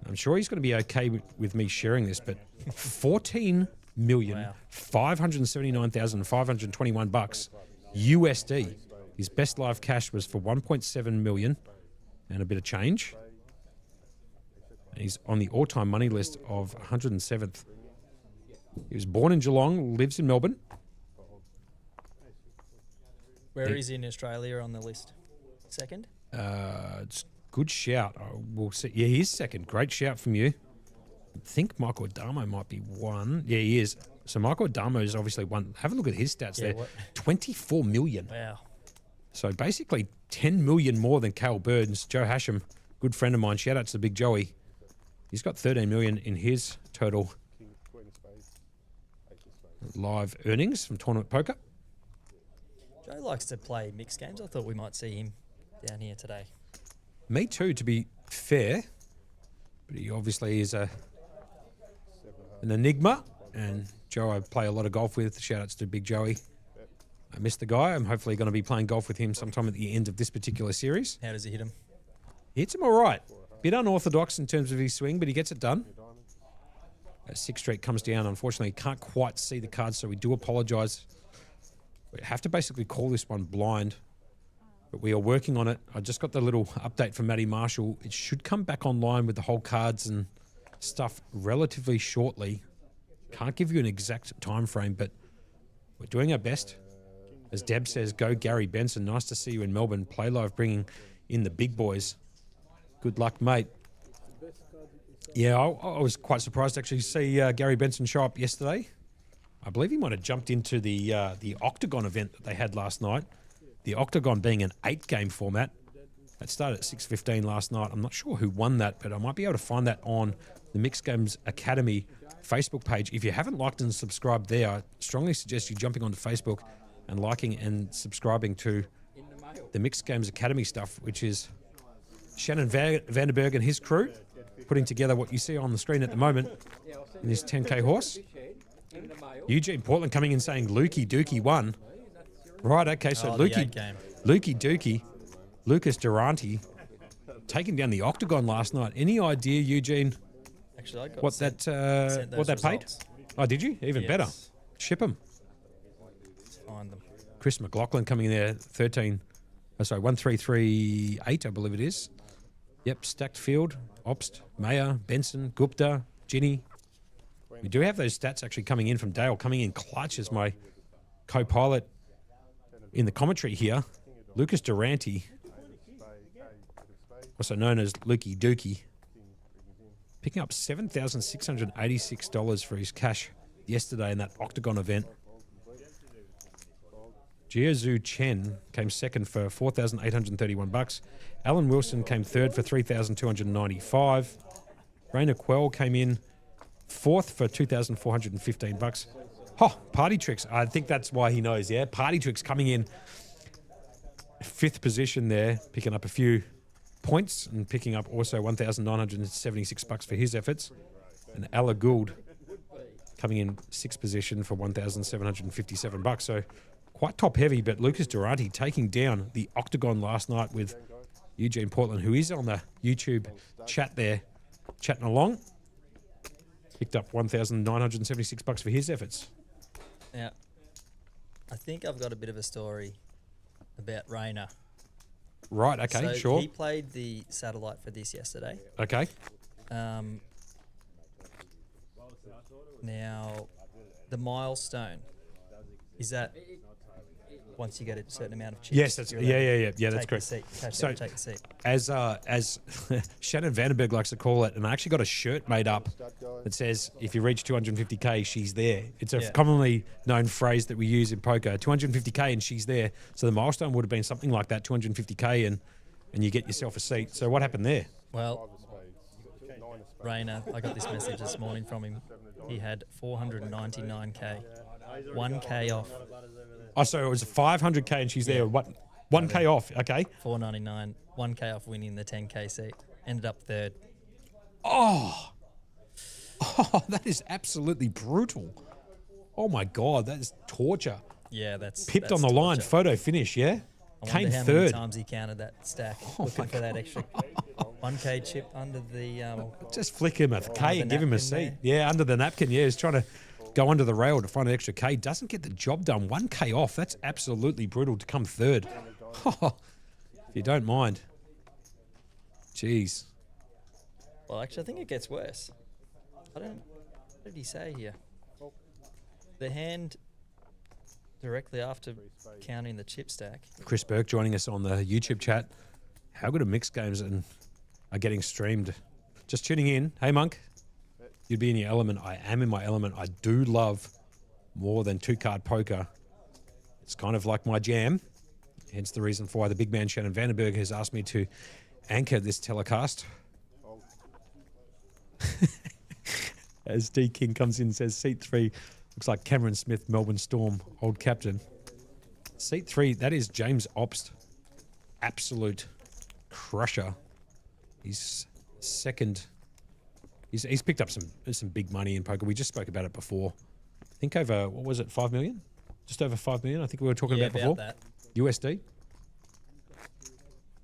I'm sure he's going to be okay with me sharing this, but 14,579,521 bucks USD. His best live cash was for 1.7 million and a bit of change. And he's on the all-time money list of 107th. He was born in Geelong, lives in Melbourne. Where is he in Australia on the list? Second? It's good shout. We'll see. Yeah, he is second. Great shout from you. I think Michael Adamo might be one. Yeah, he is. So Michael Adamo is obviously one. Have a look at his stats there. What? 24 million. Wow. So basically 10 million more than Cale Burns. Joe Hasham, good friend of mine. Shout out to the Big Joey. He's got 13 million in his total live earnings from Tournament Poker. Joe likes to play mixed games. I thought we might see him down here today. Me too, to be fair. But he obviously is an enigma. And Joe, I play a lot of golf with. Shout outs to Big Joey. I miss the guy. I'm hopefully going to be playing golf with him sometime at the end of this particular series. How does he hit him? He hits him all right. Bit unorthodox in terms of his swing, but he gets it done. As 6th Street comes down, unfortunately, can't quite see the cards, so we do apologise. We have to basically call this one blind, but we are working on it. I just got the little update from Matty Marshall. It should come back online with the whole cards and stuff relatively shortly. Can't give you an exact time frame, but we're doing our best. As Deb says, go Gary Benson. Nice to see you in Melbourne. Playlive bringing in the big boys. Good luck, mate. Yeah, I was quite surprised to actually see Gary Benson show up yesterday. I believe he might have jumped into the Octagon event that they had last night. The Octagon being an 8-game format. That started at 6:15 last night. I'm not sure who won that, but I might be able to find that on the Mixed Games Academy Facebook page. If you haven't liked and subscribed there, I strongly suggest you jumping onto Facebook and liking and subscribing to the Mixed Games Academy stuff, which is Shannon Vanderberg and his crew putting together what you see on the screen at the moment in this 10K horse. Eugene Portland coming in saying Lukey Dookie won. Right, okay, so Lukey Dookie, Lucas Durante, taking down the octagon last night. Any idea, Eugene, Actually, I got what sent that paid? results. Oh, did you? Even better. Ship them. Find them. Chris McLaughlin coming in there, 1338, I believe it is. Yep, stacked field. Obst, Mayer, Benson, Gupta, Ginny. We do have those stats actually coming in from Dale, coming in clutch as my co-pilot in the commentary here. Lucas Durante, also known as Lukey Dookie, picking up $7,686 for his cash yesterday in that Octagon event. Jiazu Chen came second for $4,831. Alan Wilson came third for $3,295. Raina Quell came in fourth for $2,415. Oh, Party Tricks. I think that's why he knows, yeah? Party Tricks coming in fifth position there, picking up a few points and picking up also $1,976 for his efforts. And Alla Gould coming in sixth position for $1,757. So quite top heavy, but Lucas Durante taking down the Octagon last night with Eugene Portland, who is on the YouTube chat there, chatting along. Picked up $1,976 for his efforts. Now, I think I've got a bit of a story about Rayner. Right, okay, So sure. he played the satellite for this yesterday. Okay. Now, the milestone, is that once you get a certain amount of chips? Yes, that's you're yeah, allowed yeah, to that's take the correct. seat, cash So- out and take the seat. As Shannon Vandenberg likes to call it, and I actually got a shirt made up that says, if you reach 250K, she's there. It's a Yeah. commonly known phrase that we use in poker, 250K and she's there. So the milestone would have been something like that, 250K and you get yourself a seat. So what happened there? Well, Rayner, I got this message this morning from him. He had 499K, 1K off, Oh, so it was 500K and she's there. What? 1K off, okay. 499, 1K off winning the 10K seat. Ended up third. Oh, that is absolutely brutal. Oh my God, that is torture. Yeah, that's Pipped that's on the line, torture. photo finish, yeah? I Came wonder how many third. times he counted that stack, Oh looking my for that extra 1K chip under the. Just flick him a K the and give him a napkin seat. there. Yeah, under the napkin. Yeah, he's trying to go under the rail to find an extra K. Doesn't get the job done. 1K off. That's absolutely brutal to come third. If you don't mind. Jeez. Well, actually, I think it gets worse. I don't. What did he say here? The hand directly after counting the chip stack. Chris Burke joining us on the YouTube chat. How good are mixed games and are getting streamed? Just tuning in. Hey, Monk. You'd be in your element. I am in my element. I do love more than two-card poker. It's kind of like my jam. Hence the reason for why the big man Shannon Vandenberg has asked me to anchor this telecast. As D King comes in and says, seat 3 looks like Cameron Smith, Melbourne Storm, old captain. Seat 3, that is James Obst. Absolute crusher. He's second. He's picked up some big money in poker. We just spoke about it before. I think over, what was it, 5 million? Just over 5 million, I think we were talking about before. That. USD.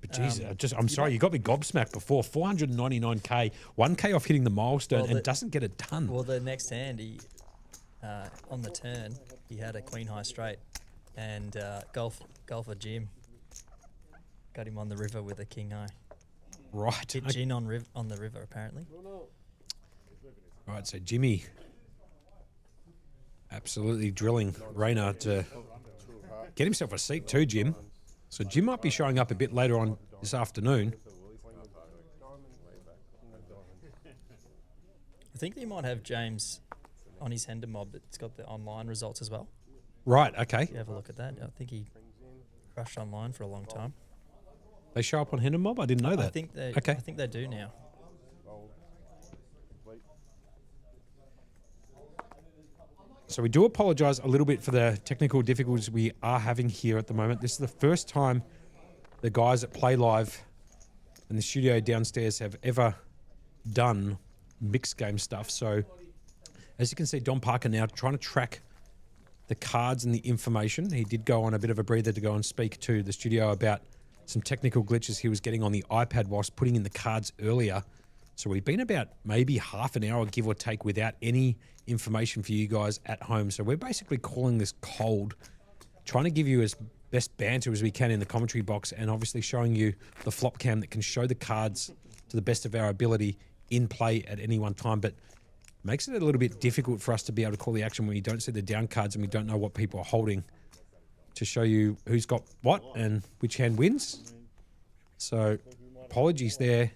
But geez, I'm sorry, you got me gobsmacked before. 499K, 1K off hitting the milestone and doesn't get it done. Well, the next hand, he on the turn, he had a queen high straight, and golfer Jim got him on the river with a king high. Right. Hit gin on the river apparently. Right, so Jimmy absolutely drilling Rayner to get himself a seat too, Jim. So Jim might be showing up a bit later on this afternoon. I think they might have James on his Hender mob that's got the online results as well. Right, okay. You have a look at that. I think he crushed online for a long time. They show up on Hendon Mob? I didn't know that. I think they. Okay. I think they do now. So we do apologise a little bit for the technical difficulties we are having here at the moment. This is the first time the guys at Play Live and the studio downstairs have ever done mixed game stuff. So as you can see, Don Parker now trying to track the cards and the information. He did go on a bit of a breather to go and speak to the studio about some technical glitches he was getting on the iPad whilst putting in the cards earlier. So we've been about maybe half an hour, give or take, without any information for you guys at home. So we're basically calling this cold, trying to give you as best banter as we can in the commentary box, and obviously showing you the flop cam that can show the cards to the best of our ability in play at any one time. But makes it a little bit difficult for us to be able to call the action when you don't see the down cards and we don't know what people are holding to show you who's got what and which hand wins. So apologies there,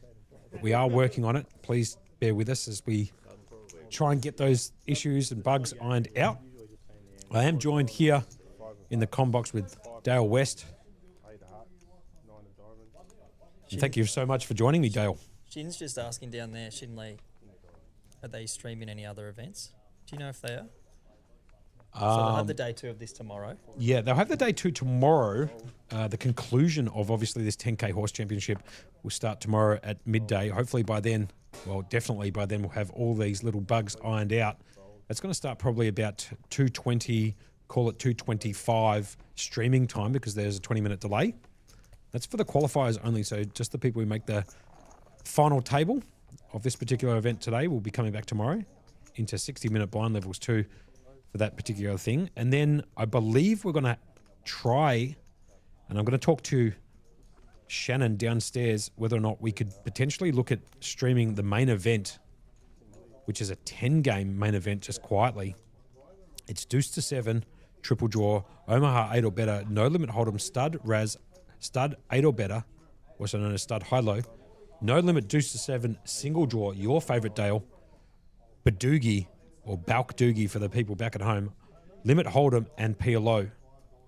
but we are working on it. Please bear with us as we try and get those issues and bugs ironed out. I am joined here in the comm box with Dale West. And thank you so much for joining me, Dale. Shin's just asking down there, Shinley, are they streaming any other events? Do you know if they are? So they'll have the day 2 of this tomorrow. Yeah, they'll have the day 2 tomorrow. The conclusion of obviously this 10K horse championship will start tomorrow at midday. Hopefully by then, well, definitely by then we'll have all these little bugs ironed out. It's going to start probably about 2:20, call it 2:25 streaming time because there's a 20-minute delay. That's for the qualifiers only, so just the people who make the final table of this particular event today will be coming back tomorrow into 60-minute blind levels 2 for that particular thing. And then I believe we're going to try, and I'm going to talk to Shannon downstairs, whether or not we could potentially look at streaming the main event, which is a 10-game main event, just quietly. It's deuce to 7, triple draw, Omaha 8 or better, no limit hold'em, stud, raz, stud 8 or better, also known as stud high-low, no limit deuce to 7, single draw, your favourite Dale, Badoogie, or Balk Doogie for the people back at home, limit hold'em and PLO.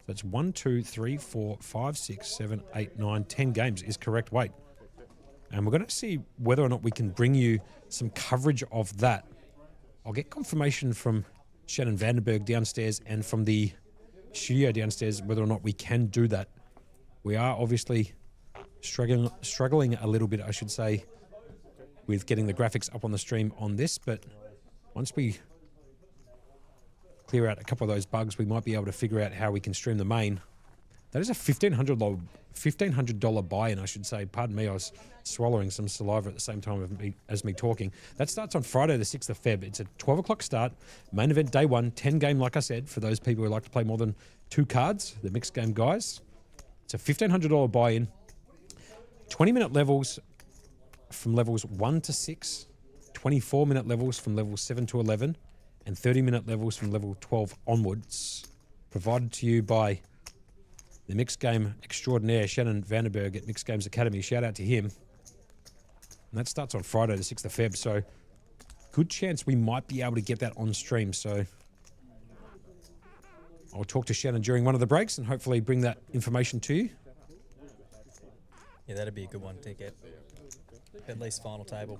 That's 1, 2, 3, 4, 5, 6, 7, 8, 9, 10 games is correct weight. And we're going to see whether or not we can bring you some coverage of that. I'll get confirmation from Shannon Vandenberg downstairs and from the studio downstairs whether or not we can do that. We are obviously struggling a little bit, I should say, with getting the graphics up on the stream on this, but once we clear out a couple of those bugs, we might be able to figure out how we can stream the main. That is a $1,500 buy-in, I should say. Pardon me, I was swallowing some saliva at the same time as me talking. That starts on Friday, the 6th of Feb. It's a 12 o'clock start. Main event day 1, 10 game, like I said, for those people who like to play more than 2 cards, the mixed game guys. It's a $1,500 buy-in. 20-minute levels from levels 1 to 6, 24-minute levels from levels 7 to 11, and 30-minute levels from level 12 onwards. Provided to you by the Mixed Game extraordinaire, Shannon Vandenberg at Mixed Games Academy. Shout out to him. And that starts on Friday, the 6th of Feb. So good chance we might be able to get that on stream. So I'll talk to Shannon during one of the breaks and hopefully bring that information to you. Yeah, that'd be a good one to get. At least final table.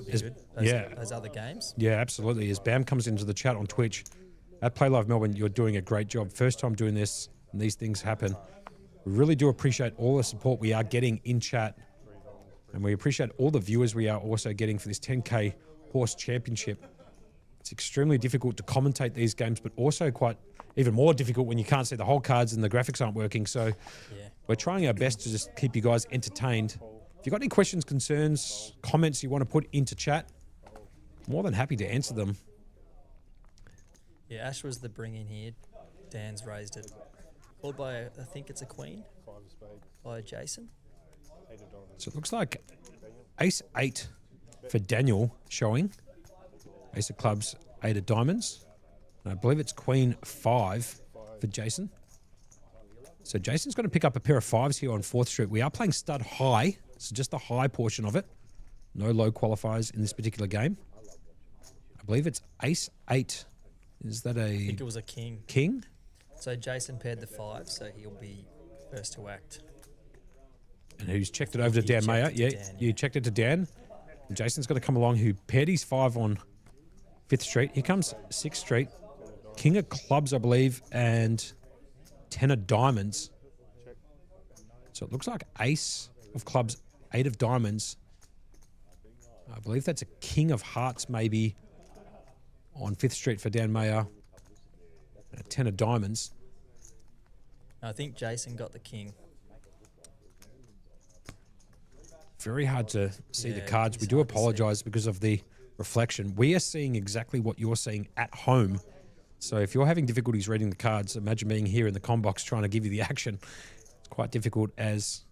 Is- Those other games. Yeah, absolutely. As Bam comes into the chat on Twitch, at Playlive Melbourne, you're doing a great job. First time doing this, and these things happen. We really do appreciate all the support we are getting in chat, and we appreciate all the viewers we are also getting for this 10K Horse Championship. It's extremely difficult to commentate these games, but also quite even more difficult when you can't see the whole cards and the graphics aren't working. So we're trying our best to just keep you guys entertained. If you've got any questions, concerns, comments you want to put into chat, more than happy to answer them. Yeah, Ash was the bring in here. Dan's raised it. Called by, I think it's a queen, by Jason. So it looks like Ace 8 for Daniel showing. Ace of clubs, 8 of diamonds. And I believe it's Queen 5 for Jason. So Jason's going to pick up a pair of 5s here on 4th Street. We are playing stud high, so just the high portion of it. No low qualifiers in this particular game. I believe it's Ace 8. Is that I think it was a king. King? So Jason paired the 5, so he'll be first to act. And who's checked it over to You Dan checked Mayer? it to Yeah, Dan, you yeah. checked it to Dan. And Jason's going to come along, who paired his 5 on 5th Street. Here comes 6th Street. King of clubs, I believe, and 10 of diamonds. So it looks like ace of clubs, 8 of diamonds. I believe that's a king of hearts, maybe, on 5th Street for Dan Mayer. And a 10 of diamonds. I think Jason got the king. Very hard to see the Yeah, cards. We it's do hard to see. apologise because of the reflection. We are seeing exactly what you're seeing at home. So if you're having difficulties reading the cards, imagine being here in the com box trying to give you the action. It's quite difficult as...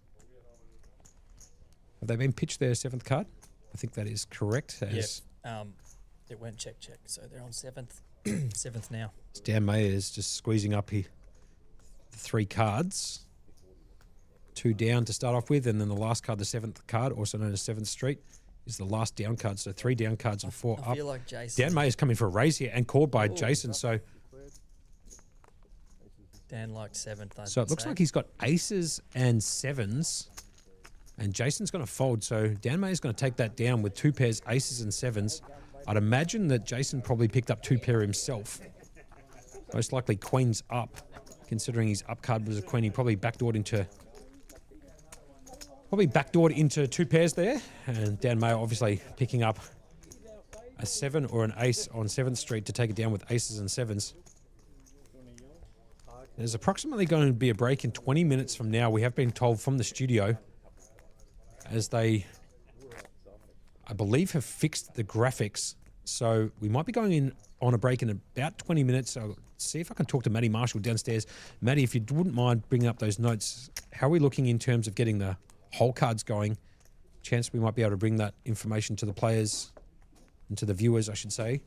Have they been pitched their 7th card? I think that is correct. As It went check. So they're on 7th. 7th now. Dan Mayer is just squeezing up here the 3 cards. 2 down to start off with, and then the last card, the 7th card, also known as 7th Street, is the last down card. So 3 down cards and 4 I up. feel like Jason. Dan Mayer's coming for a raise here and called by Jason. So Dan liked 7th. so it looks like he's got aces and 7s, and Jason's going to fold. So Dan Mayer's going to take that down with 2 pairs, aces and 7s. I'd imagine that Jason probably picked up 2 pair himself. Most likely queens up, considering his up card was a queen. He probably backdoored into 2 pairs there. And Dan Mayer obviously picking up a 7 or an ace on 7th Street to take it down with aces and 7s. There's approximately going to be a break in 20 minutes from now. We have been told from the studio, as they, I believe, have fixed the graphics. So we might be going in on a break in about 20 minutes. I'll see if I can talk to Matty Marshall downstairs. Matty, if you wouldn't mind bringing up those notes, how are we looking in terms of getting the whole cards going? Chance we might be able to bring that information to the players and to the viewers, I should say,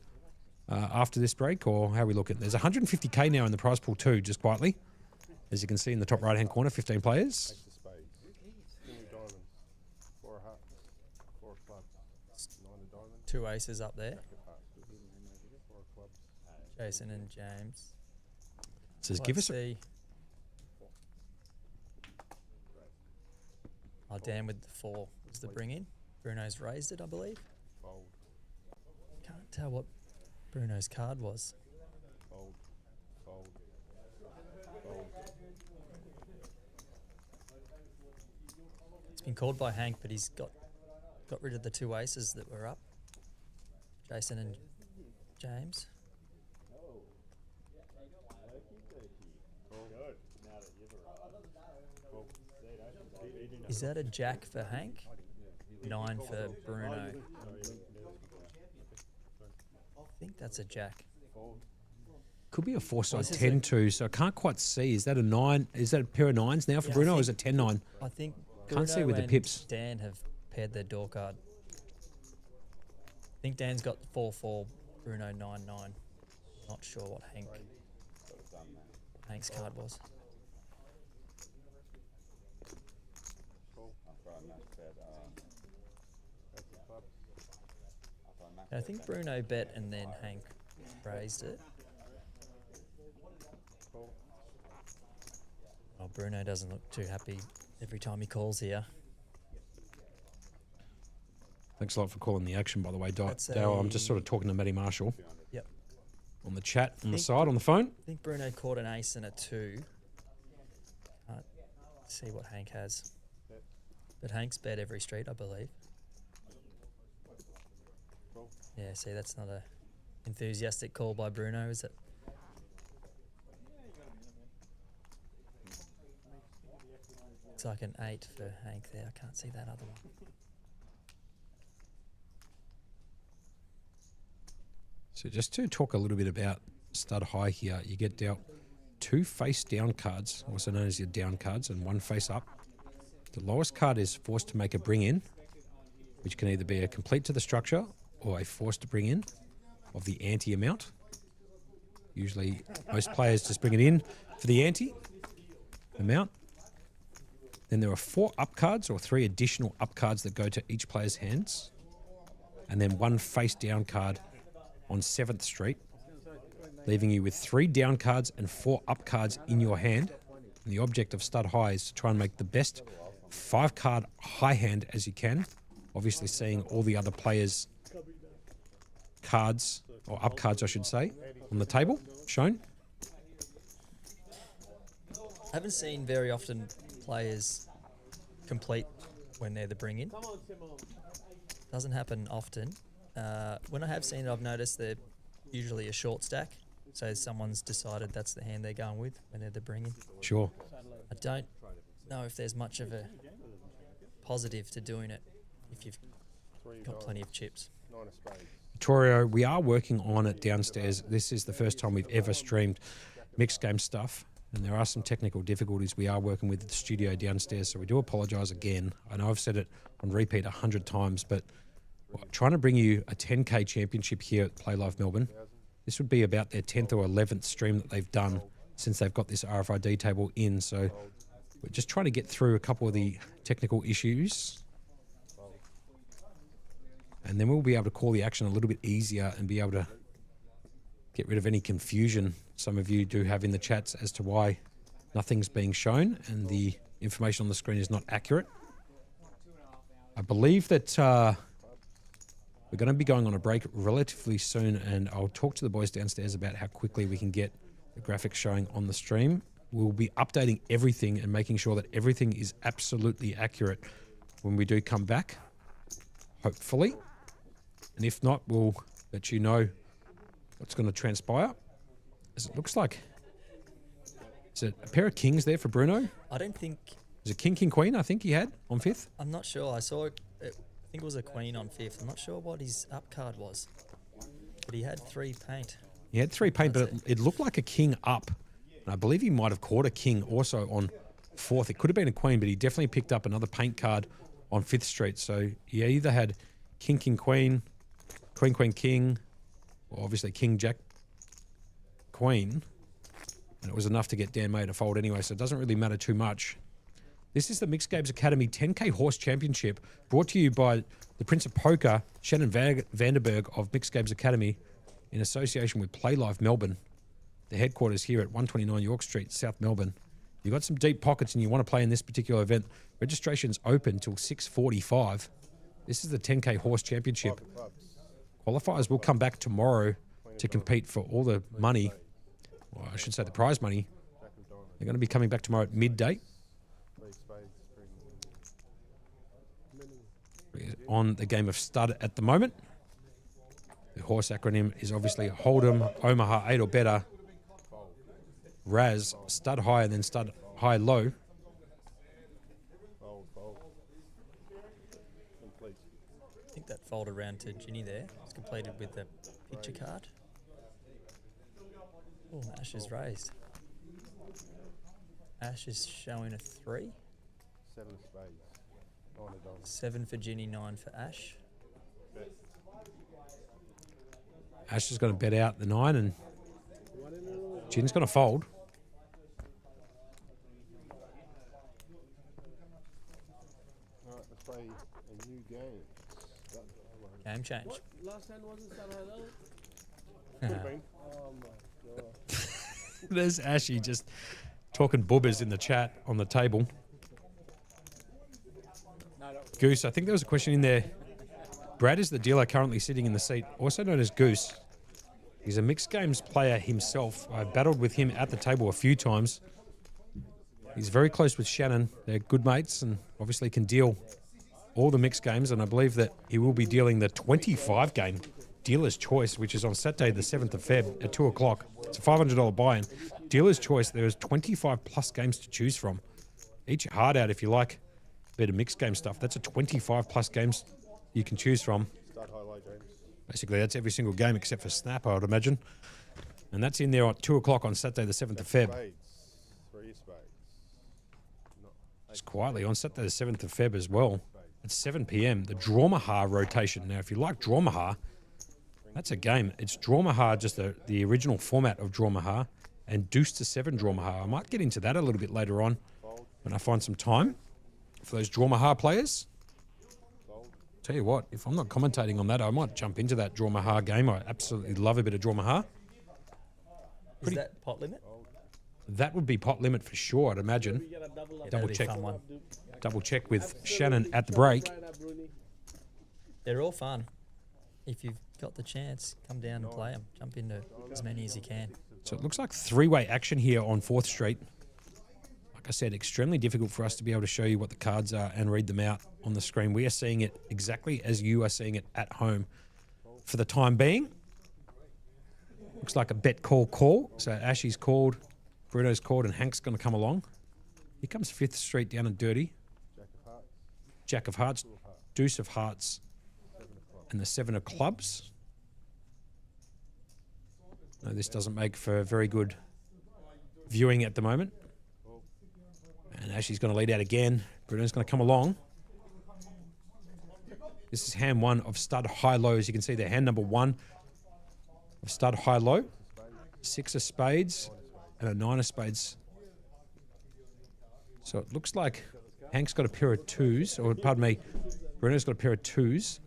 after this break, or how are we looking? There's 150k now in the prize pool too, just quietly. As you can see in the top right-hand corner, 15 players. 2 aces up there. Jason and James. Says, give us see. Dan with the 4 was the bring in. Bruno's raised it, I believe. Can't tell what Bruno's card was. It's been called by Hank, but he's got rid of the 2 aces that were up. Jason and James. Is that a jack for Hank? 9 for Bruno. I think that's a jack. Could be a 4-side This is 10 too, so I can't quite see. Is that a 9? Is that a pair of 9s now for Yeah, I Bruno, or think- is it 10-9? I think Can't see Bruno with the and pips. Dan have paired their door card. I think Dan's got 4-4, Bruno 9-9. Not sure what Hank's card was. I think Bruno bet and then Hank raised it. Oh, Bruno doesn't look too happy every time he calls here. Thanks a lot for calling the action, by the way, That's Dale. I'm just a- sort of talking to Matty Marshall Yep. on the chat, on the Think- side, on the phone. I think Bruno caught an ace and a 2. Can't see what Hank has. But Hank's bet every street, I believe. Yeah, see, that's not a enthusiastic call by Bruno, is it? It's like an 8 for Hank there. I can't see that other one. So just to talk a little bit about stud high here, you get dealt 2 face down cards, also known as your down cards, and 1 face up. The lowest card is forced to make a bring in, which can either be a complete to the structure or a forced to bring in of the ante amount. Usually most players just bring it in for the ante amount. Then there are 4 up cards or 3 additional up cards that go to each player's hands. And then 1 face down card on 7th Street, leaving you with 3 down cards and 4 up cards in your hand. And the object of stud high is to try and make the best 5-card high hand as you can. Obviously seeing all the other players' cards, or up cards I should say, on the table shown. I haven't seen very often players complete when they're the bring-in. Doesn't happen often. When I have seen it, I've noticed they're usually a short stack. So someone's decided that's the hand they're going with when they're the bring-in. Sure. I don't know if there's much of a positive to doing it if you've got plenty of chips. Vittorio, we are working on it downstairs. This is the first time we've ever streamed mixed game stuff, and there are some technical difficulties we are working with at the studio downstairs, so we do apologise again. I know I've said it on repeat 100 times, but trying to bring you a 10K championship here at Playlive Melbourne. This would be about their 10th or 11th stream that they've done since they've got this RFID table in, so we're just trying to get through a couple of the technical issues. And then we'll be able to call the action a little bit easier and be able to get rid of any confusion some of you do have in the chats as to why nothing's being shown and the information on the screen is not accurate. I believe that we're going to be going on a break relatively soon, and I'll talk to the boys downstairs about how quickly we can get the graphics showing on the stream. We'll be updating everything and making sure that everything is absolutely accurate when we do come back, hopefully. And if not, we'll let you know what's going to transpire. As it looks like, is it a pair of kings there for Bruno? I don't think... Is it king, king, queen, I think he had on 5th? I'm not sure. I saw it, I think it was a queen on 5th. I'm not sure what his up card was. But he had 3 paint. He had 3 paint, but it looked like a king up. And I believe he might have caught a king also on 4th. It could have been a queen, but he definitely picked up another paint card on 5th Street. So he either had king, king, queen, queen, queen, king, or obviously king, jack, queen. And it was enough to get Dan May to fold anyway, so it doesn't really matter too much. This is the Mixed Games Academy 10K Horse Championship, brought to you by the Prince of Poker, Shannon Vanderberg of Mixed Games Academy, in association with Playlive Melbourne, the headquarters here at 129 York Street, South Melbourne. You've got some deep pockets and you want to play in this particular event. Registration's open till 6:45. This is the 10K Horse Championship. Qualifiers will come back tomorrow to compete for all the money, or I should say the prize money. They're going to be coming back tomorrow at midday. We're on the game of stud at the moment. The horse acronym is obviously Hold'em, Omaha 8 or better, Raz, stud high and then stud high low. I think that folded round to Ginny there. It's completed with the picture card. Oh, Ash is raised. Ash is showing a 3. 7 of spades. 7 for Ginny, 9 for Ash. Ash is going to bet out the 9 and Gin's going to fold. Alright, let's play a new game. Game change. What? Last hand wasn't that high though? Oh my god. There's Ashy just talking boobers in the chat on the table. Goose, I think there was a question in there. Brad is the dealer currently sitting in the seat, also known as Goose. He's a mixed games player himself. I battled with him at the table a few times. He's very close with Shannon. They're good mates and obviously can deal all the mixed games, and I believe that he will be dealing the 25 game Dealer's Choice, which is on Saturday the 7th of Feb at 2 o'clock. It's a $500 buy-in. Dealer's Choice, there is 25 plus games to choose from. Eat your heart out if you like a bit of mixed game stuff. That's a 25 plus games you can choose from. Start highlight, James. Basically, that's every single game except for Snap, I would imagine. And that's in there at 2 o'clock on Saturday the 7th of Feb. Spades. 3 of spades. Just quietly on Saturday the 7th of Feb as well. At 7 p.m, the Drawmaha rotation. Now, if you like Drawmaha, that's a game. It's Drawmaha, just the original format of Drawmaha, and Deuce to 7 Drawmaha. I might get into that a little bit later on when I find some time for those Drawmaha players. Tell you what, if I'm not commentating on that, I might jump into that Drawmaha game. I absolutely love a bit of Drawmaha. Is that pot limit? That would be pot limit for sure, I'd imagine. We get a double up. Yeah, Double that'd be a check. fun one. Double check with Shannon at the break. Right up, Bruni. They're all fun. If you've got the chance, come down and play them. Jump into as many as you can. So it looks like three-way action here on 4th Street. Like I said, extremely difficult for us to be able to show you what the cards are and read them out on the screen. We are seeing it exactly as you are seeing it at home. For the time being, looks like a bet call. So Ashy's called, Bruno's called, and Hank's going to come along. Here comes 5th Street down and dirty. Jack of Hearts, Deuce of Hearts, and the 7 of Clubs. No, this doesn't make for very good viewing at the moment. And Ashley's going to lead out again. Bruno's going to come along. This is hand 1 of stud high-low. As you can see there, hand number 1 of stud high-low. 6 of spades and a 9 of spades. So it looks like Hank's got a pair of 2s, or pardon me, Bruno's got a pair of 2s.